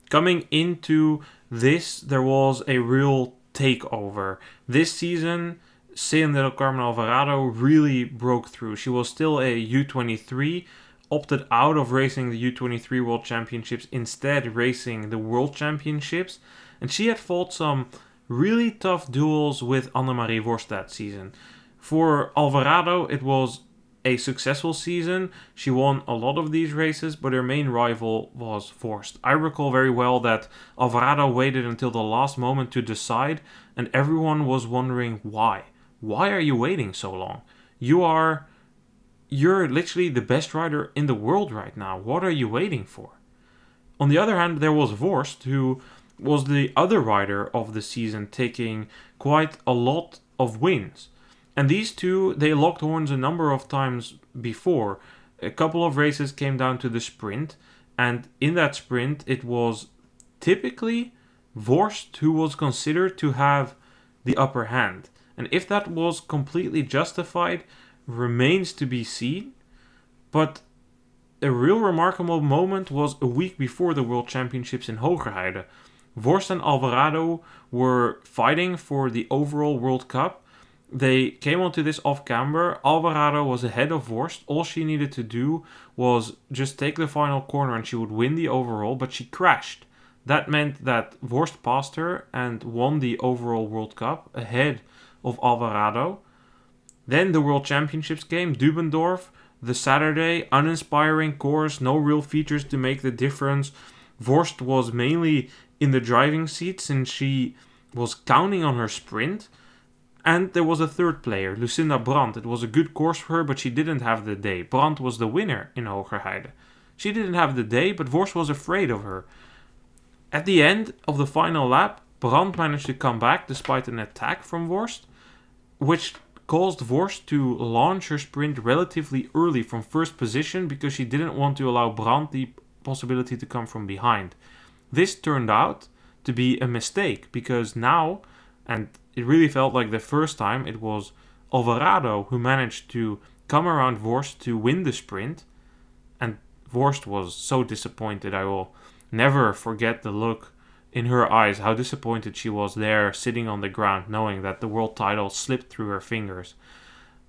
Coming into this, there was a real takeover. This season, Celine del Carmen Alvarado really broke through. She was still a U23, opted out of racing the U23 World Championships, instead racing the World Championships, and she had fought some really tough duels with Annemarie Worst that season. For Alvarado, it was a successful season. She won a lot of these races, but her main rival was Worst. I recall very well that Alvarado waited until the last moment to decide, and everyone was wondering why. Why are you waiting so long? You're literally the best rider in the world right now. What are you waiting for? On the other hand, there was Worst, who was the other rider of the season, taking quite a lot of wins. And these two, they locked horns a number of times before. A couple of races came down to the sprint, and in that sprint, it was typically Worst who was considered to have the upper hand. And if that was completely justified remains to be seen. But a real remarkable moment was a week before the World Championships in Hogerheide. Worst and Alvarado were fighting for the overall World Cup. They came onto this off-camber. Alvarado was ahead of Worst. All she needed to do was just take the final corner and she would win the overall, but she crashed. That meant that Worst passed her and won the overall World Cup ahead of Alvarado. Then the World Championships came, Dubendorf, the Saturday, uninspiring course, no real features to make the difference. Worst was mainly in the driving seat since she was counting on her sprint. And there was a third player, Lucinda Brandt. It was a good course for her, but she didn't have the day. Brandt was the winner in Hogerheide. She didn't have the day, but Worst was afraid of her. At the end of the final lap, Brandt managed to come back despite an attack from Worst, which caused Worst to launch her sprint relatively early from first position because she didn't want to allow Brandt the possibility to come from behind. This turned out to be a mistake because now, and it really felt like the first time, it was Alvarado who managed to come around Worst to win the sprint, and Worst was so disappointed. I will never forget the look in her eyes, how disappointed she was there sitting on the ground knowing that the world title slipped through her fingers.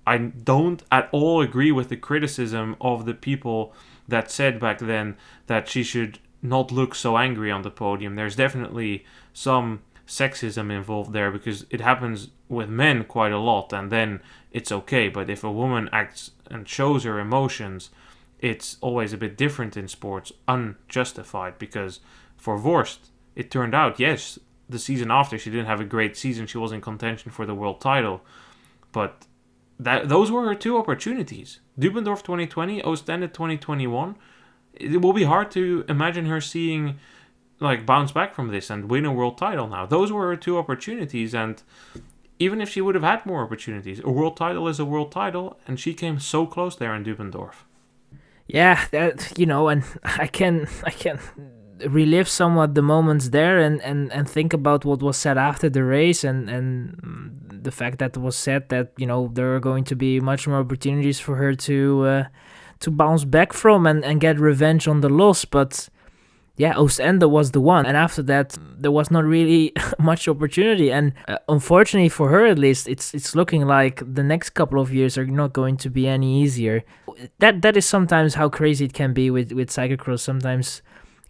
I don't at all agree with the criticism of the people that said back then that she should not look so angry on the podium. There's definitely some sexism involved there because it happens with men quite a lot and then it's okay. But if a woman acts and shows her emotions, it's always a bit different in sports, unjustified, because for Worst, it turned out, yes, the season after she didn't have a great season, she was in contention for the world title, but those were her two opportunities. Dubendorf 2020, Oostende 2021. It will be hard to imagine her seeing bounce back from this and win a world title now. Those were her two opportunities, and even if she would have had more opportunities. A world title is a world title, and she came so close there in Dubendorf. Yeah, that, and I can relive somewhat the moments there and think about what was said after the race and the fact that was said that there are going to be much more opportunities for her to bounce back from and get revenge on the loss. But yeah, Oostende was the one, and after that there was not really much opportunity, and unfortunately for her at least, it's looking like the next couple of years are not going to be any easier. That is sometimes how crazy it can be with cyclocross. Sometimes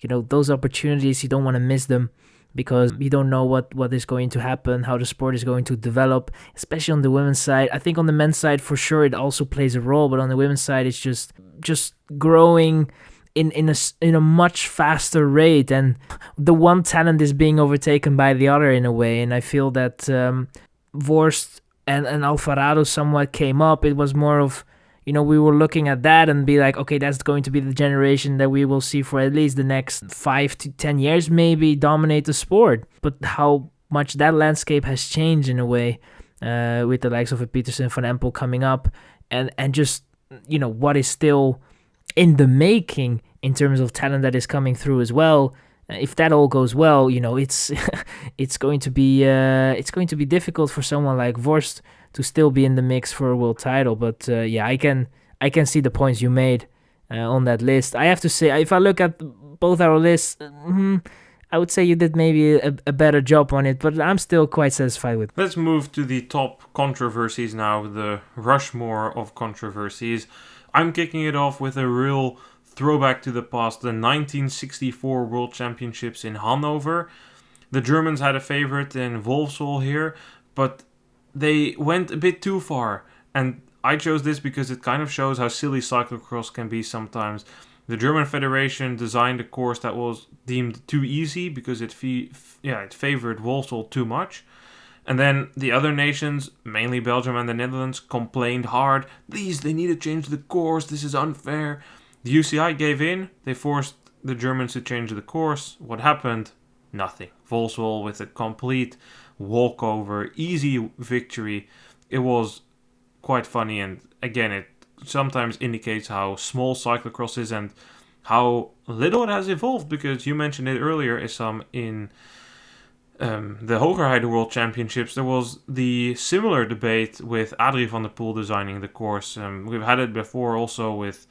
those opportunities, you don't want to miss them because you don't know what is going to happen, how the sport is going to develop, especially on the women's side. I think on the men's side for sure it also plays a role, but on the women's side it's just growing in a much faster rate, and the one talent is being overtaken by the other in a way. And I feel that Vorst and Alvarado somewhat came up. It was more of we were looking at that and be like, okay, that's going to be the generation that we will see for at least the next 5 to 10 years, maybe dominate the sport. But how much that landscape has changed in a way, with the likes of a Peterson, Van Empel coming up, and just what is still in the making in terms of talent that is coming through as well. If that all goes well, it's it's going to be difficult for someone like Vorst to still be in the mix for a world title. But yeah, I can see the points you made on that list. I have to say, if I look at both our lists, I would say you did maybe a better job on it, but I'm still quite satisfied with it. Let's move to the top controversies now, the rushmore of controversies. I'm kicking it off with a real throwback to the past, the 1964 World Championships in Hanover. The Germans had a favorite in Wolfswall here, but they went a bit too far. And I chose this because it kind of shows how silly cyclocross can be sometimes. The German Federation designed a course that was deemed too easy because it favored Wolfswall too much. And then the other nations, mainly Belgium and the Netherlands, complained hard. Please, they need to change the course. This is unfair. The UCI gave in. They forced the Germans to change the course. What happened? Nothing. Wolfswall with a complete walkover, easy victory. It was quite funny, and again, it sometimes indicates how small cyclocross is and how little it has evolved, because you mentioned it earlier, Issam, in the Hogerheide World Championships, there was the similar debate with Adrie van der Poel designing the course. We've had it before also with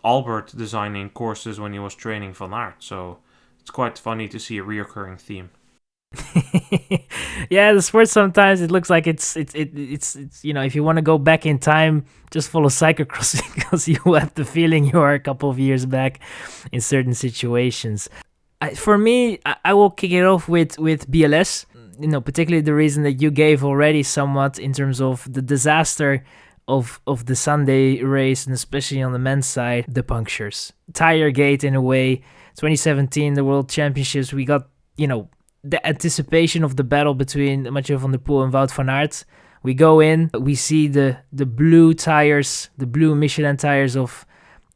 Albert designing courses when he was training Van Aert. So it's quite funny to see a reoccurring theme. Yeah, the sport sometimes it looks like it's if you want to go back in time, just follow cyclocross because you have the feeling you are a couple of years back in certain situations. For me, I will kick it off with BLS. Particularly the reason that you gave already somewhat in terms of the disaster of the Sunday race, and especially on the men's side, the punctures. Tiregate in a way. 2017, the World Championships, we got, the anticipation of the battle between Mathieu van der Poel and Wout van Aert. We go in, we see the blue tires, the blue Michelin tires of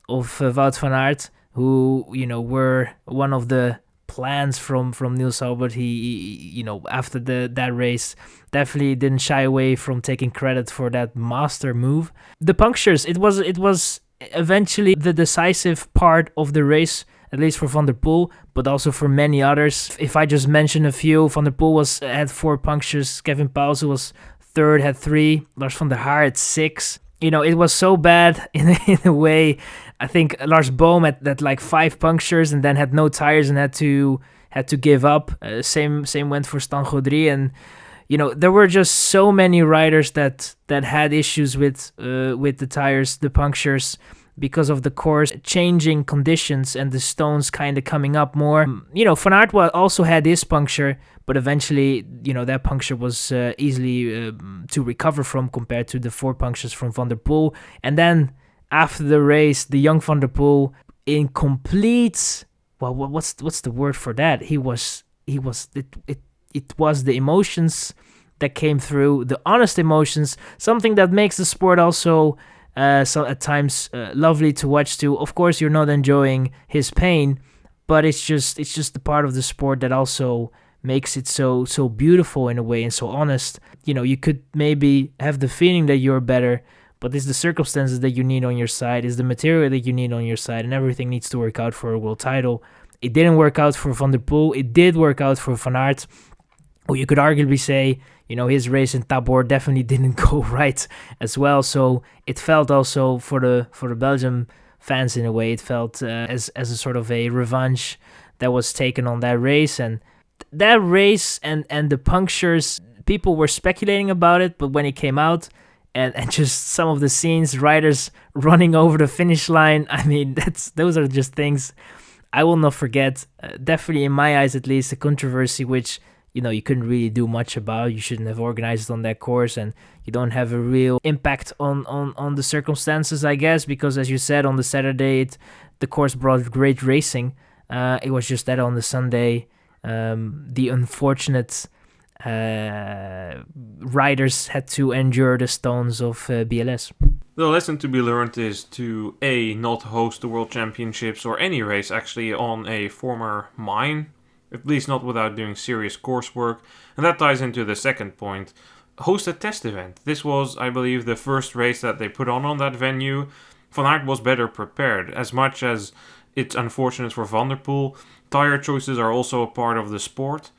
Wout van Aert, who, were one of the plans from Niels Albert. He after that race, definitely didn't shy away from taking credit for that master move. The punctures, it was eventually the decisive part of the race, at least for Van der Poel, but also for many others. If I just mention a few, Van der Poel had 4 punctures, Kevin Pauwels was third, had 3, Lars van der Haar had 6. It was so bad in a way. I think Lars Boom had like 5 punctures and then had no tires and had to give up. Same went for Stan Godry, and there were just so many riders that had issues with the tires, the punctures, because of the course changing conditions and the stones kind of coming up more. Van Aert also had his puncture, but eventually, that puncture was easily to recover from compared to the 4 punctures from Van der Poel. And then after the race, the young Van der Poel in complete, well, what's the word for that? It was the emotions that came through, the honest emotions, something that makes the sport also so at times lovely to watch too. Of course, you're not enjoying his pain, but it's just the part of the sport that also makes it so beautiful in a way and so honest. You could maybe have the feeling that you're better, but it's the circumstances that you need on your side, it's the material that you need on your side, and everything needs to work out for a world title. It didn't work out for Van der Poel. It did work out for Van Aert. Or you could arguably say, his race in Tabor definitely didn't go right as well. So it felt also for the Belgium fans in a way, it felt as a sort of a revenge that was taken on that race. And that race and the punctures, people were speculating about it, but when it came out and just some of the scenes, riders running over the finish line, I mean, those are just things I will not forget. Definitely in my eyes, at least, a controversy which you couldn't really do much about. You shouldn't have organized it on that course, and you don't have a real impact on the circumstances, I guess, because as you said, on the Saturday, the course brought great racing. It was just that on the Sunday, the unfortunate riders had to endure the stones of BLS. The lesson to be learned is to not host the World Championships or any race actually on a former mine, at least not without doing serious coursework. And that ties into the second point. Host a test event. This was, I believe, the first race that they put on that venue. Van Aert was better prepared. As much as it's unfortunate for Van der Poel, tire choices are also a part of the sport.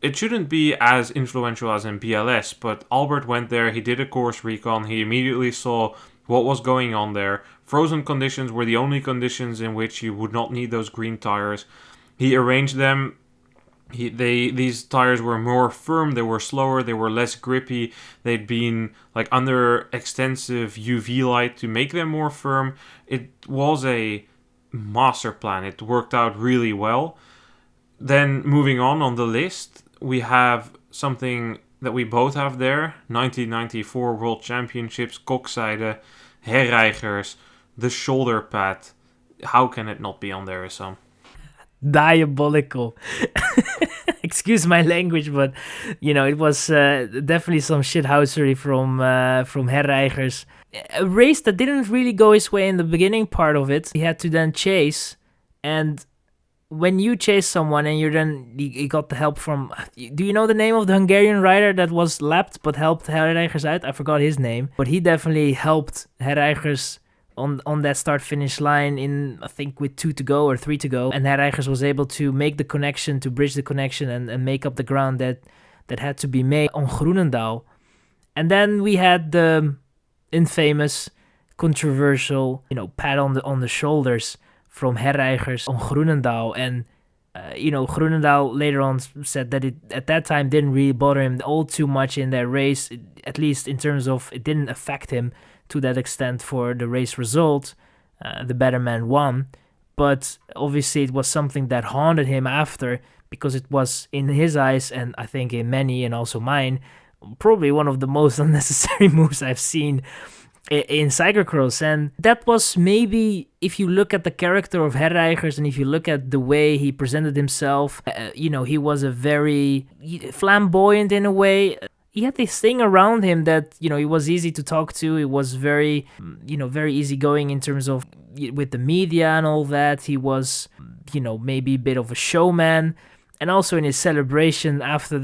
It shouldn't be as influential as in BLS, but Albert went there, he did a course recon, he immediately saw what was going on there. Frozen conditions were the only conditions in which you would not need those green tires. He arranged them. These tires were more firm, they were slower, they were less grippy, they'd been under extensive UV light to make them more firm. It was a master plan. It worked out really well. Then moving on the list, we have something that we both have there, 1994 World Championships, Kokzijde, Herreigers, the shoulder pad. How can it not be on there, Issam? Diabolical. Excuse my language, but it was definitely some shithousery from Herreigers. A race that didn't really go his way in the beginning part of it. He had to then chase, and when you chase someone and you got the help from, do you know the name of the Hungarian rider that was lapped but helped Herreigers out? I forgot his name, but he definitely helped Herreigers on that start-finish line in, I think, with 2 to go or 3 to go. And Herreigers was able to make the connection, to bridge the connection and make up the ground that had to be made on Groenendaal. And then we had the infamous, controversial, pat on the shoulders from Herreigers on Groenendaal. And, Groenendaal later on said that it at that time didn't really bother him all too much in that race, at least in terms of it didn't affect him to that extent for the race result. The better man won, but obviously it was something that haunted him after, because it was, in his eyes, and I think in many and also mine, probably one of the most unnecessary moves I've seen in cyclocross. And that was, maybe, if you look at the character of Herreigers and if you look at the way he presented himself, he was a very flamboyant in a way. He had this thing around him that, he was easy to talk to. He was very, very easygoing in terms of with the media and all that. He was, maybe a bit of a showman. And also in his celebration after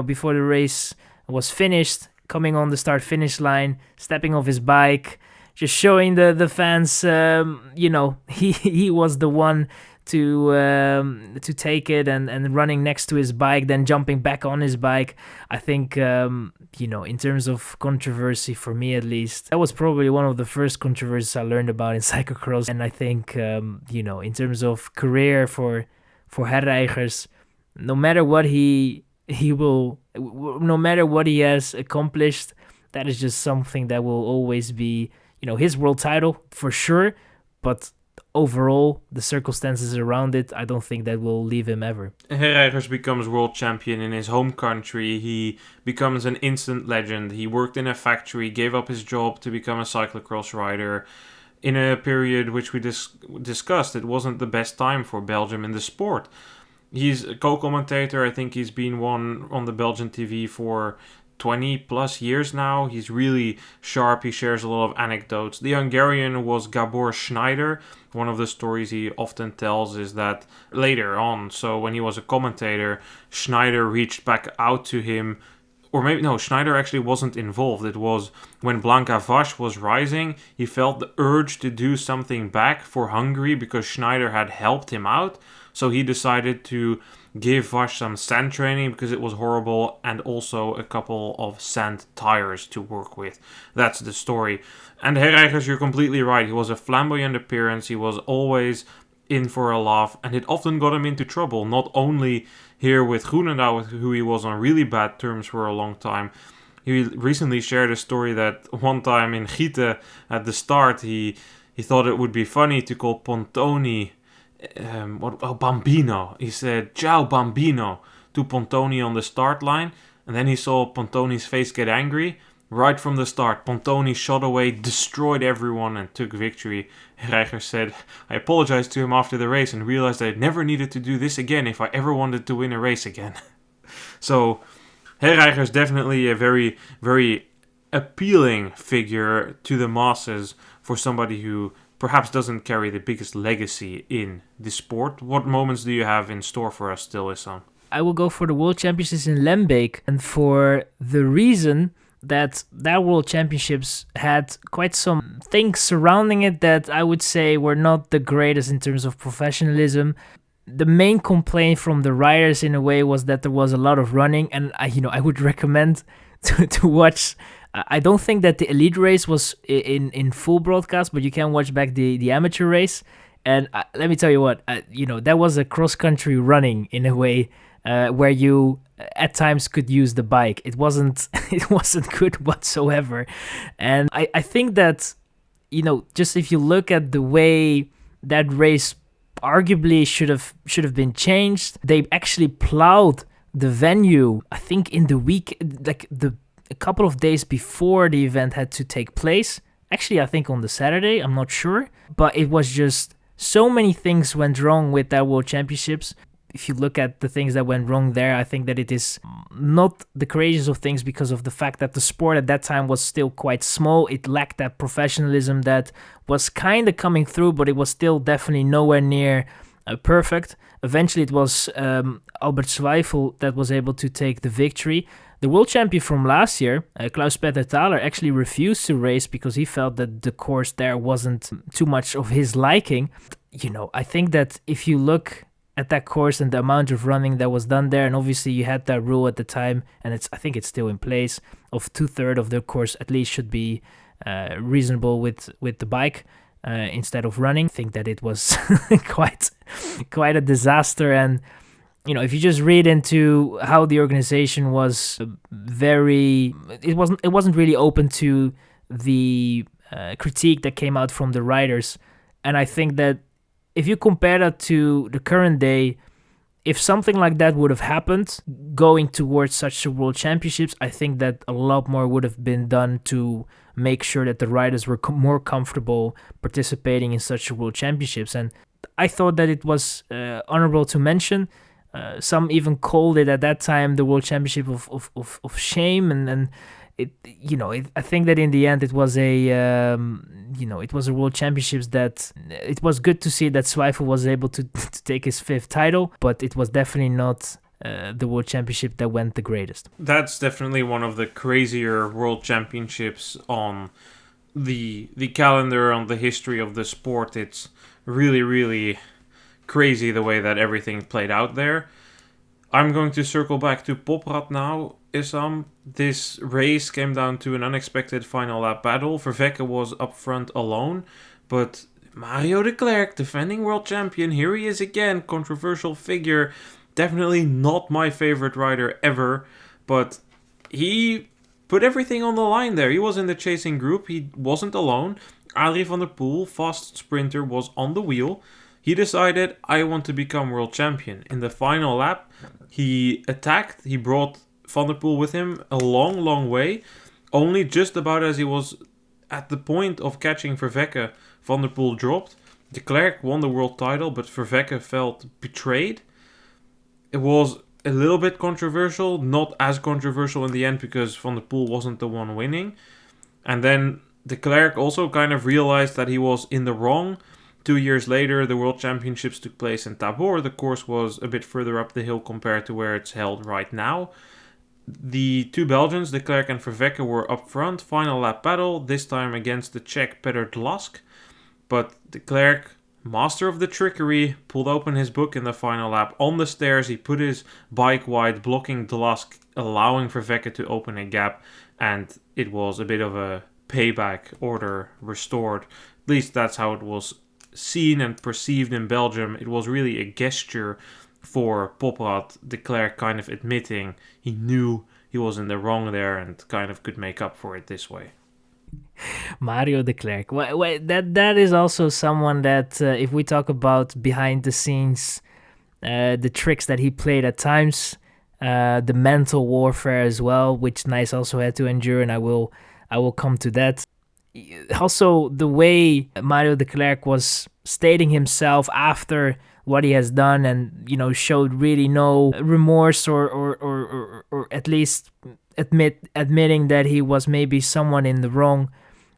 before the race was finished, coming on the start-finish line, stepping off his bike, just showing the fans, he was the one to take it and running next to his bike, then jumping back on his bike. I think, in terms of controversy, for me at least, that was probably one of the first controversies I learned about in cyclocross. And I think, in terms of career for Herreigers, no matter what no matter what he has accomplished, that is just something that will always be, his world title for sure. But overall, the circumstances around it, I don't think that will leave him ever. Herreigers becomes world champion in his home country. He becomes an instant legend. He worked in a factory, gave up his job to become a cyclocross rider. In a period which we discussed, it wasn't the best time for Belgium in the sport. He's a co-commentator. I think he's been one on the Belgian TV for 20 plus years now. He's really sharp. He shares a lot of anecdotes. The Hungarian was Gabor Schneider. One of the stories he often tells is that later on, so when he was a commentator, Schneider reached back out to him. Or maybe, no, Schneider actually wasn't involved. It was when Blanka Vash was rising, he felt the urge to do something back for Hungary because Schneider had helped him out. So he decided to give Vash some sand training because it was horrible, and also a couple of sand tires to work with. That's the story. And Herreigers, you're completely right. He was a flamboyant appearance. He was always in for a laugh, and it often got him into trouble. Not only here with Groenendaal, with who he was on really bad terms for a long time. He recently shared a story that one time in Gieten at the start, he thought it would be funny to call Pontoni Bambino. He said, "Ciao Bambino," to Pontoni on the start line, and then he saw Pontoni's face get angry. Right from the start, Pontoni shot away, destroyed everyone, and took victory. Herreigers said, "I apologized to him after the race and realized I never needed to do this again if I ever wanted to win a race again." So, Herreigers definitely a very, very appealing figure to the masses for somebody who perhaps doesn't carry the biggest legacy in the sport. What moments do you have in store for us still, Issam? I will go for the World Championships in Lembeek, and for the reason that World Championships had quite some things surrounding it that I would say were not the greatest in terms of professionalism. The main complaint from the riders in a way was that there was a lot of running, and I would recommend to watch. I don't think that the elite race was in full broadcast, but you can watch back the amateur race. And let me tell you what, that was a cross-country running in a way where you at times could use the bike. It wasn't good whatsoever. And I think that, just if you look at the way that race arguably should have been changed, they actually plowed the venue, I think in the week, like a couple of days before the event had to take place. Actually, I think on the Saturday, I'm not sure. But it was just so many things went wrong with that World Championships. If you look at the things that went wrong there, I think that it is not the craziest of things because of the fact that the sport at that time was still quite small. It lacked that professionalism that was kind of coming through, but it was still definitely nowhere near perfect. Eventually, it was Albert Zweifel that was able to take the victory. The world champion from last year, Klaus-Peter Thaler, actually refused to race because he felt that the course there wasn't too much of his liking. I think that if you look at that course and the amount of running that was done there, and obviously you had that rule at the time, and I think it's still in place, of 2/3 of the course at least should be reasonable with the bike instead of running. I think that it was quite a disaster. And if you just read into how the organization was it wasn't really open to the critique that came out from the riders. And I think that if you compare that to the current day, if something like that would have happened going towards such a World Championships, I think that a lot more would have been done to make sure that the riders were more comfortable participating in such a World Championships. And I thought that it was honorable to mention. Some even called it at that time the World Championship of shame, and I think that in the end it was it was a World Championships that it was good to see that Zweifel was able to take his 5th title, but it was definitely not the World Championship that went the greatest. That's definitely one of the crazier World Championships on the calendar, on the history of the sport. It's really, really crazy the way that everything played out there. I'm going to circle back to Poprad now, Issam. This race came down to an unexpected final lap battle. Vervecke was up front alone, but Mario de Klerk, defending world champion, here he is again, controversial figure. Definitely not my favorite rider ever, but he put everything on the line there. He was in the chasing group, he wasn't alone. Adrie van der Poel, fast sprinter, was on the wheel. He decided, I want to become world champion. In the final lap, he attacked. He brought Van der Poel with him a long, long way. Only just about as he was at the point of catching Vervecke, Van der Poel dropped. De Klerk won the world title, but Vervecke felt betrayed. It was a little bit controversial, not as controversial in the end because Van der Poel wasn't the one winning. And then de Klerk also kind of realized that he was in the wrong. 2 years later, the World Championships took place in Tabor. The course was a bit further up the hill compared to where it's held right now. The two Belgians, de Klerk and Vervekke, were up front. Final lap battle, this time against the Czech Petr Dlask. But de Klerk, master of the trickery, pulled open his book in the final lap. On the stairs, he put his bike wide, blocking Dlask, allowing Vervekke to open a gap. And it was a bit of a payback, order restored. At least that's how it was seen and perceived in Belgium. It was really a gesture for Poprad, de Klerk kind of admitting he knew he was in the wrong there and kind of could make up for it this way. Mario de Klerk. That is also someone that, if we talk about behind the scenes, the tricks that he played at times, the mental warfare as well, which Nice also had to endure, and I will come to that. Also, the way Mario de Klerk was stating himself after what he has done, and showed really no remorse or at least admitting that he was maybe someone in the wrong.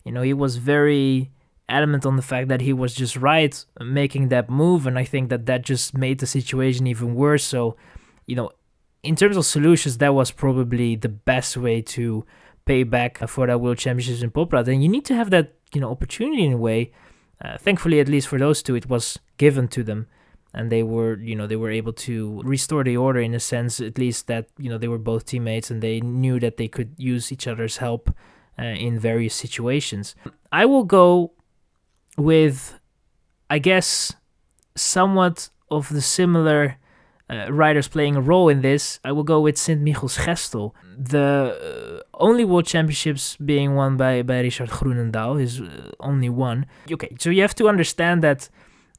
He was very adamant on the fact that he was just right making that move, and I think that just made the situation even worse. So, in terms of solutions, that was probably the best way to pay back for that World Championships in Poprad. And you need to have that, opportunity in a way. Thankfully, at least for those two, it was given to them. And they were able to restore the order in a sense, at least that, they were both teammates and they knew that they could use each other's help in various situations. I will go with, I guess, somewhat of the similar riders playing a role in this. I will go with Sint-Michiels-Gestel. The only World Championships being won by Richard Groenendaal, his only one. Okay, so you have to understand that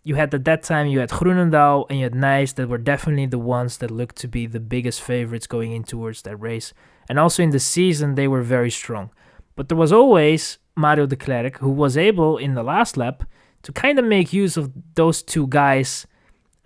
at that time you had Groenendaal and you had Nice that were definitely the ones that looked to be the biggest favorites going in towards that race. And also in the season they were very strong. But there was always Mario de Klerk who was able in the last lap to kind of make use of those two guys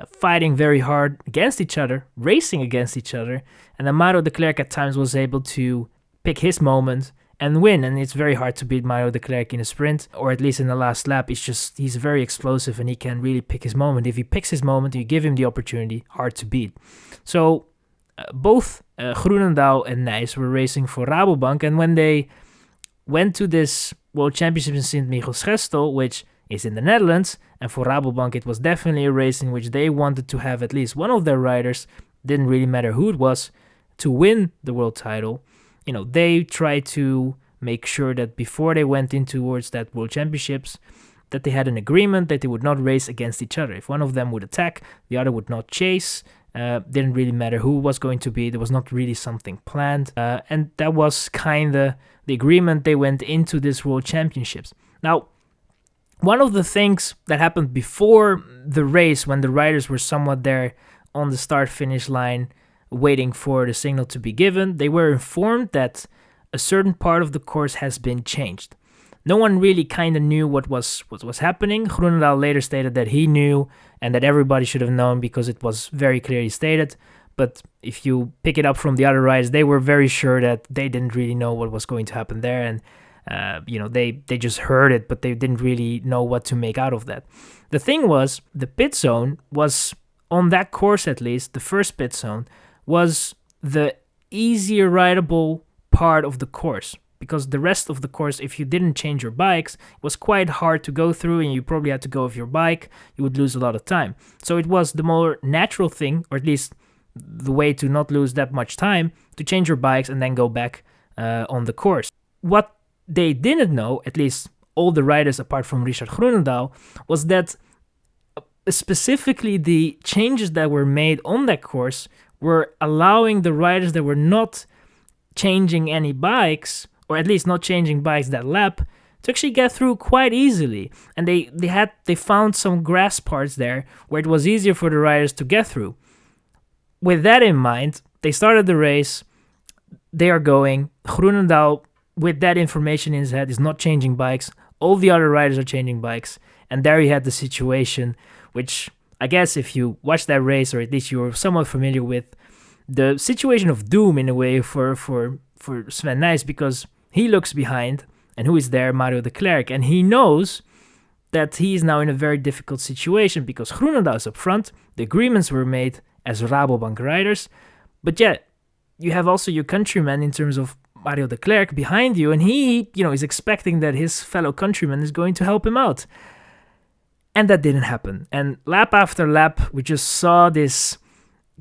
fighting very hard against each other, racing against each other, and then Mario de Klerk at times was able to pick his moment and win. And it's very hard to beat Mario de Klerk in a sprint, or at least in the last lap. It's just, he's very explosive and he can really pick his moment. If he picks his moment, you give him the opportunity, hard to beat. So both Groenendaal and Nice were racing for Rabobank, and when they went to this World Championship in Sint-Michiels-Gestel, which is in the Netherlands, and for Rabobank it was definitely a race in which they wanted to have at least one of their riders, didn't really matter who it was, to win the world title. They tried to make sure that before they went in towards that World Championships, that they had an agreement that they would not race against each other. If one of them would attack, the other would not chase. Didn't really matter who was going to be. There was not really something planned. And that was kind of the agreement they went into this World Championships. Now, one of the things that happened before the race, when the riders were somewhat there on the start-finish line waiting for the signal to be given, they were informed that a certain part of the course has been changed. No one really kind of knew what was happening. Groenendaal later stated that he knew and that everybody should have known because it was very clearly stated. But if you pick it up from the other riders, they were very sure that they didn't really know what was going to happen there. And they just heard it, but they didn't really know what to make out of that. The thing was, the pit zone was, on that course at least, the first pit zone, was the easier rideable part of the course. Because the rest of the course, if you didn't change your bikes, it was quite hard to go through, and you probably had to go with your bike. You would lose a lot of time. So it was the more natural thing, or at least the way to not lose that much time, to change your bikes and then go back on the course. What they didn't know, at least all the riders apart from Richard Groenendaal, was that specifically the changes that were made on that course were allowing the riders that were not changing any bikes, or at least not changing bikes that lap, to actually get through quite easily. And they found some grass parts there where it was easier for the riders to get through. With that in mind, they started the race. They are going. Groenendaal, with that information in his head, is not changing bikes. All the other riders are changing bikes. And there you had the situation, which I guess if you watch that race, or at least you're somewhat familiar with the situation of doom in a way for Sven Nys, because he looks behind, and who is there? Mario de Klerk, and he knows that he is now in a very difficult situation because Groenendaal is up front. The agreements were made as Rabobank riders, but yet you have also your countryman in terms of Mario de Klerk behind you, and he, is expecting that his fellow countryman is going to help him out. And that didn't happen. And lap after lap, we just saw this.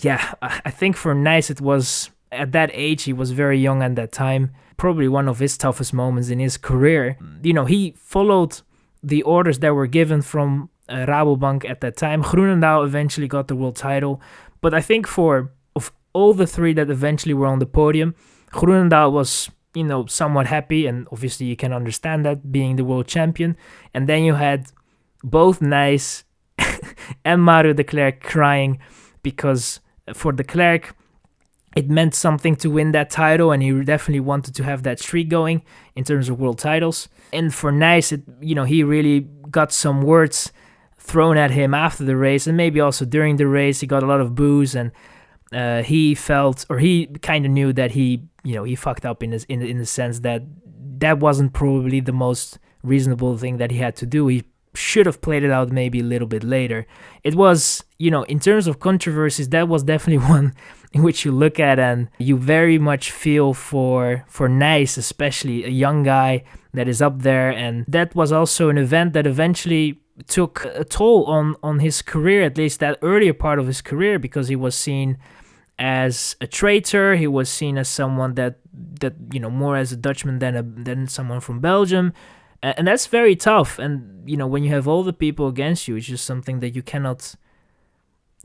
Yeah, I think for Nys, it was at that age, he was very young at that time, probably one of his toughest moments in his career. He followed the orders that were given from Rabobank at that time. Groenendaal eventually got the world title, but I think of all the three that eventually were on the podium, Groenendaal was, somewhat happy, and obviously you can understand that, being the world champion. And then you had both Nys and Mario de Klerk crying, because for de Klerk, it meant something to win that title, and he definitely wanted to have that streak going in terms of world titles. And for Nys, he really got some words thrown at him after the race, and maybe also during the race. He got a lot of boos, and he felt, or he kind of knew that he fucked up in the sense that wasn't probably the most reasonable thing that he had to do. He should have played it out maybe a little bit later. It was, in terms of controversies, that was definitely one in which you look at and you very much feel for Nys, especially a young guy that is up there. And that was also an event that eventually took a toll on his career, at least that earlier part of his career, because he was seen as a traitor. He was seen as someone that more as a Dutchman than someone from Belgium. And that's very tough. And, when you have all the people against you, it's just something that you cannot...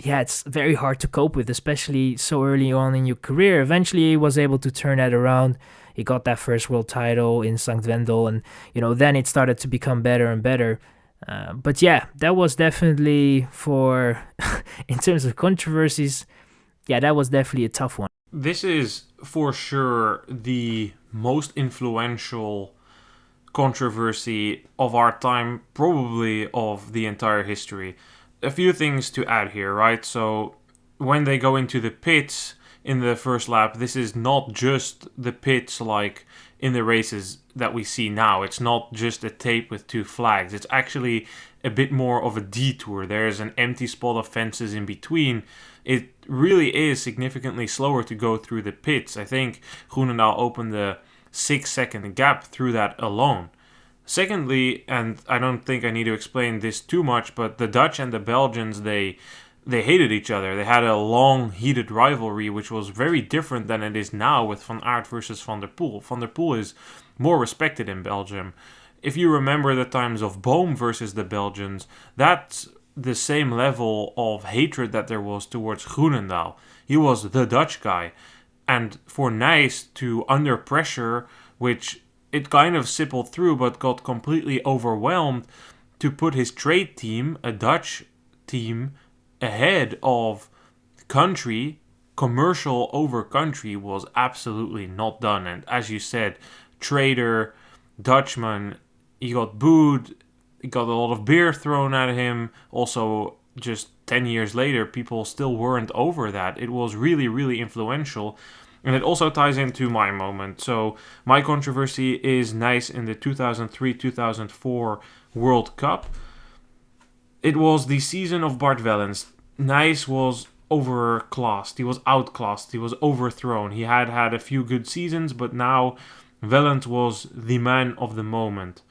Yeah, it's very hard to cope with, especially so early on in your career. Eventually, he was able to turn that around. He got that first world title in St. Wendel. And, then it started to become better and better. But yeah, that was definitely in terms of controversies, yeah, that was definitely a tough one. This is for sure the most influential controversy of our time, probably of the entire history. A few things to add here, right? So when they go into the pits in the first lap, this is not just the pits like in the races that we see now. It's not just a tape with two flags. It's actually a bit more of a detour. There's an empty spot of fences in between. It really is significantly slower to go through the pits. I think Groenendaal opened the 6-second gap through that alone. Secondly, and I don't think I need to explain this too much, but the Dutch and the Belgians, they hated each other. They had a long, heated rivalry, which was very different than it is now with Van Aert versus Van der Poel. Van der Poel is more respected in Belgium. If you remember the times of Boom versus the Belgians, that's the same level of hatred that there was towards Groenendaal. He was the Dutch guy. And for Nys to, under pressure, which it kind of sippled through but got completely overwhelmed, to put his trade team, a Dutch team, ahead of country, commercial over country, was absolutely not done. And as you said, trader, Dutchman, he got booed, he got a lot of beer thrown at him. Also, just 10 years later, people still weren't over that. It was really, really influential. And it also ties into my moment. So my controversy is Nys in the 2003-2004 World Cup. It was the season of Bart Wellens. Nys was overclassed. He was outclassed. He was overthrown. He had a few good seasons, but now Wellens was the man of the moment.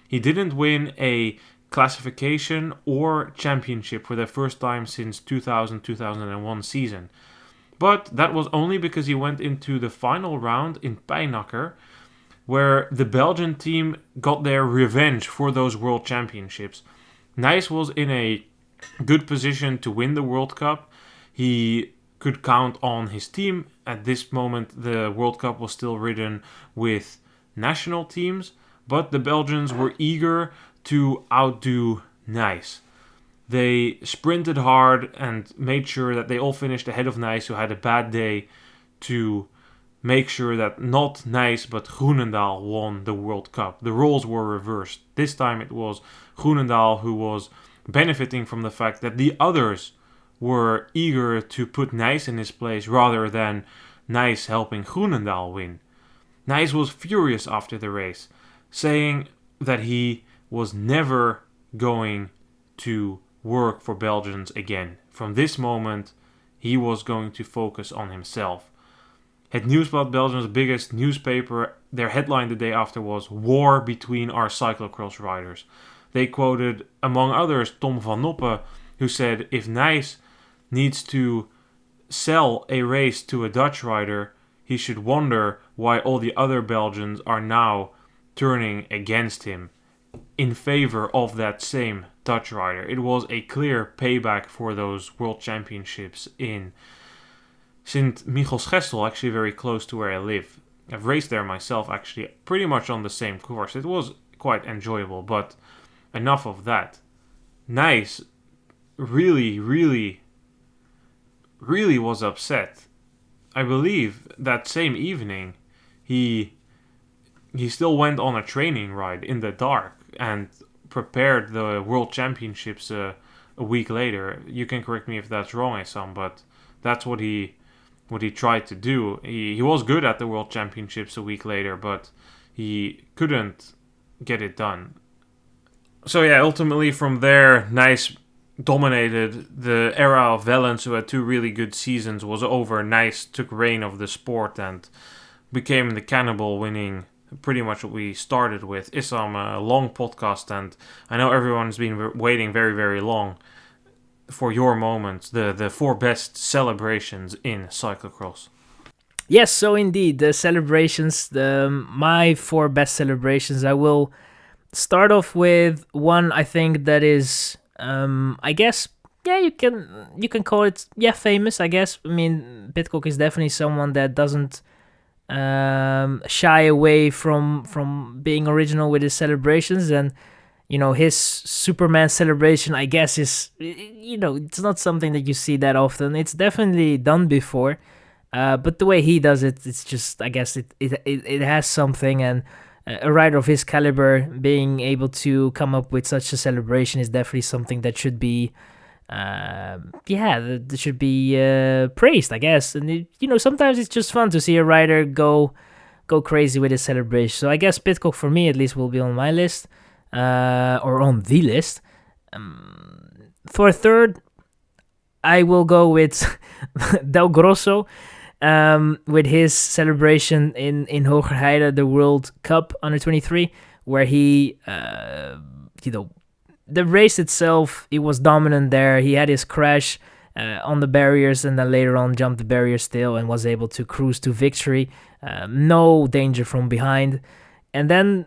He didn't win a classification or championship for the first time since 2000-2001 season. But that was only because he went into the final round in Pijnacker, where the Belgian team got their revenge for those world championships. Nys was in a good position to win the World Cup. He could count on his team. At this moment, the World Cup was still ridden with national teams, but the Belgians were eager to outdo Nys. They sprinted hard and made sure that they all finished ahead of Nys, who had a bad day, to make sure that not Nys but Groenendaal won the World Cup. The roles were reversed. This time it was Groenendaal who was benefiting from the fact that the others were eager to put Nys in his place rather than Nys helping Groenendaal win. Nys was furious after the race, saying that he was never going to work for Belgians again. From this moment, he was going to focus on himself. Het Nieuwsblad, Belgium's biggest newspaper, their headline the day after was "War between our cyclocross riders." They quoted, among others, Tom van Noppen, who said, if Nys needs to sell a race to a Dutch rider, he should wonder why all the other Belgians are now turning against him in favor of that same Dutch rider. It was a clear payback for those World Championships in Sint Michielsgestel, actually very close to where I live. I've raced there myself, actually, pretty much on the same course. It was quite enjoyable, but enough of that. Nys really was upset. I believe that same evening he still went on a training ride in the dark and prepared the World Championships a week later. You can correct me if that's wrong, Issam, but that's what he tried to do. He was good at the World Championships a week later, but he couldn't get it done. So yeah, ultimately from there, Nys dominated. The era of Wellens, who had 2 really good seasons, was over. Nys took reign of the sport and became the cannibal, winning pretty much what we started with. Issam, a long podcast, and I know everyone's been waiting very long for your moments, the 4 best celebrations in cyclocross. Yes, so indeed, the celebrations, my 4 best celebrations. I will start off with one I think that is, I guess, yeah, you can call it, famous, I guess. I mean, Pidcock is definitely someone that doesn't shy away from being original with his celebrations, and his Superman celebration, I guess, is, it's not something that you see that often. It's definitely done before, but the way he does it, it's just, I guess it has something, and a rider of his caliber being able to come up with such a celebration is definitely something that should be that should be praised, I guess. And sometimes it's just fun to see a rider go crazy with his celebration. So I guess Pidcock, for me at least, will be on my list, or on the list. For third, I will go with Del Grosso, with his celebration in Hogerheide, the World Cup Under 23, where he, the race itself, he was dominant there. He had his crash on the barriers, and then later on jumped the barrier still and was able to cruise to victory. No danger from behind. And then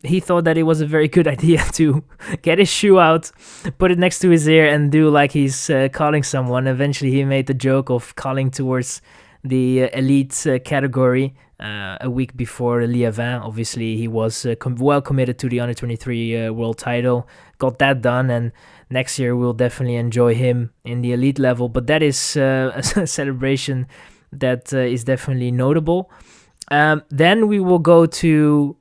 he thought that it was a very good idea to get his shoe out, put it next to his ear, and do like he's calling someone. Eventually he made the joke of calling towards the elite category a week before Liévin. Obviously he was well committed to the Under 23 world title, got that done, and next year we'll definitely enjoy him in the elite level. But that is a celebration that is definitely notable. Then we will go to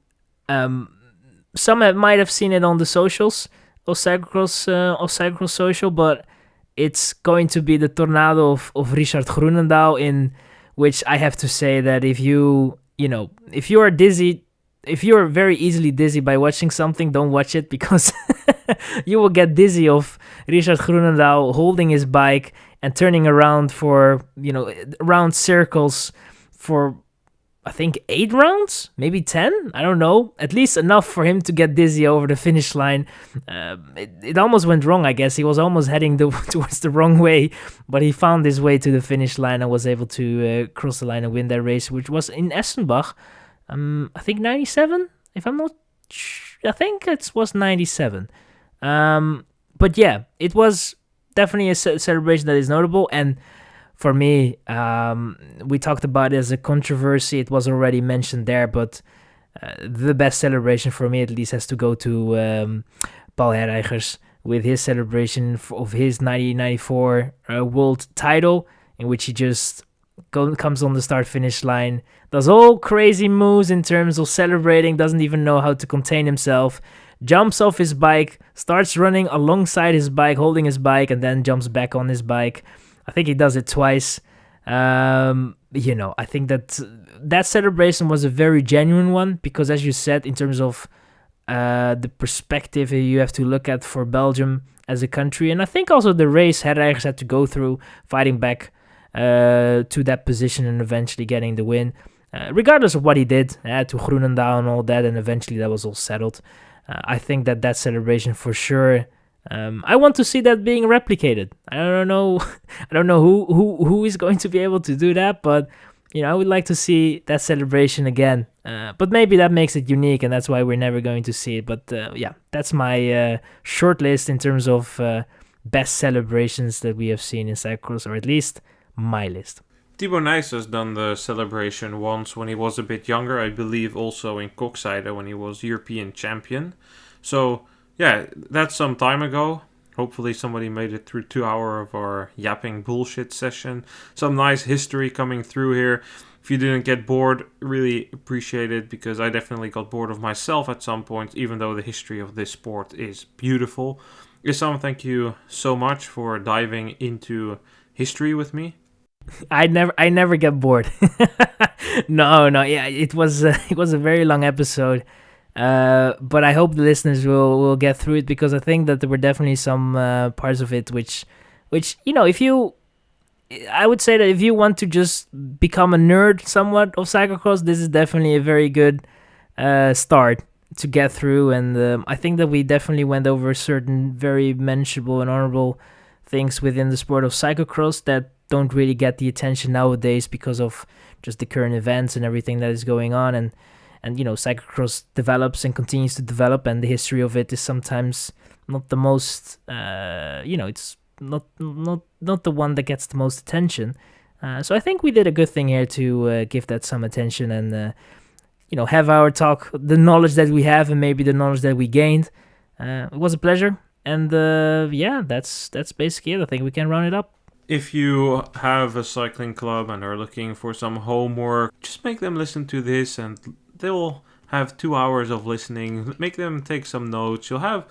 some might have seen it on the socials of Cyclocross Social, but it's going to be the Tornado of Richard Groenendaal, in which I have to say that if you are dizzy, if you're very easily dizzy by watching something, don't watch it, because you will get dizzy of Richard Groenendaal holding his bike and turning around for, around circles for, I think, 8 rounds, maybe 10, I don't know, at least enough for him to get dizzy over the finish line. It almost went wrong, I guess. He was almost heading towards the wrong way, but he found his way to the finish line and was able to cross the line and win that race, which was in Essenbach. I think 97, if I'm not I think it was 97. But yeah, it was definitely a celebration that is notable, and for me, we talked about it as a controversy. It was already mentioned there, but the best celebration for me, at least, has to go to Paul Herreigers with his celebration of his 1994 world title, in which he just comes on the start-finish line, does all crazy moves in terms of celebrating, doesn't even know how to contain himself, jumps off his bike, starts running alongside his bike, holding his bike, and then jumps back on his bike. I think he does it twice. I think that celebration was a very genuine one, because as you said, in terms of the perspective you have to look at for Belgium as a country, and I think also the race Herreigers had to go through, fighting back to that position and eventually getting the win. Regardless of what he did, to Groenendaal and all that, and eventually that was all settled. I think that celebration for sure. I want to see that being replicated. I don't know who is going to be able to do that, but I would like to see that celebration again. But maybe that makes it unique, and that's why we're never going to see it. But that's my short list in terms of best celebrations that we have seen in cyclocross, or at least my list. Thibaut Nys has done the celebration once when he was a bit younger, I believe also in Kokzijde when he was European champion. So, yeah, that's some time ago. Hopefully somebody made it through 2 hours of our yapping bullshit session. Some nice history coming through here. If you didn't get bored, really appreciate it, because I definitely got bored of myself at some point, even though the history of this sport is beautiful. Issam, thank you so much for diving into history with me. I never get bored. No, yeah, it was a very long episode, but I hope the listeners will get through it, because I think that there were definitely some parts of it which I would say that if you want to just become a nerd somewhat of cyclocross, this is definitely a very good start to get through, and I think that we definitely went over certain very mentionable and honorable things within the sport of cyclocross that don't really get the attention nowadays because of just the current events and everything that is going on, and cyclocross develops and continues to develop, and the history of it is sometimes not the most it's not the one that gets the most attention, so I think we did a good thing here to give that some attention, and have our talk, the knowledge that we have and maybe the knowledge that we gained. It was a pleasure, and that's basically it. I think we can round it up. If you have a cycling club and are looking for some homework, just make them listen to this and they'll have 2 hours of listening. Make them take some notes. You'll have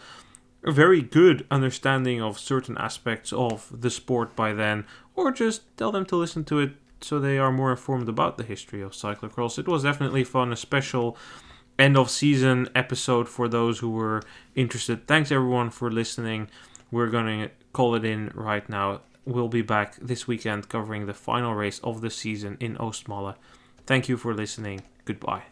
a very good understanding of certain aspects of the sport by then, or just tell them to listen to it so they are more informed about the history of cyclocross. It was definitely fun, a special end of season episode for those who were interested. Thanks everyone for listening. We're going to call it in right now. We'll be back this weekend covering the final race of the season in Oostmalle. Thank you for listening. Goodbye.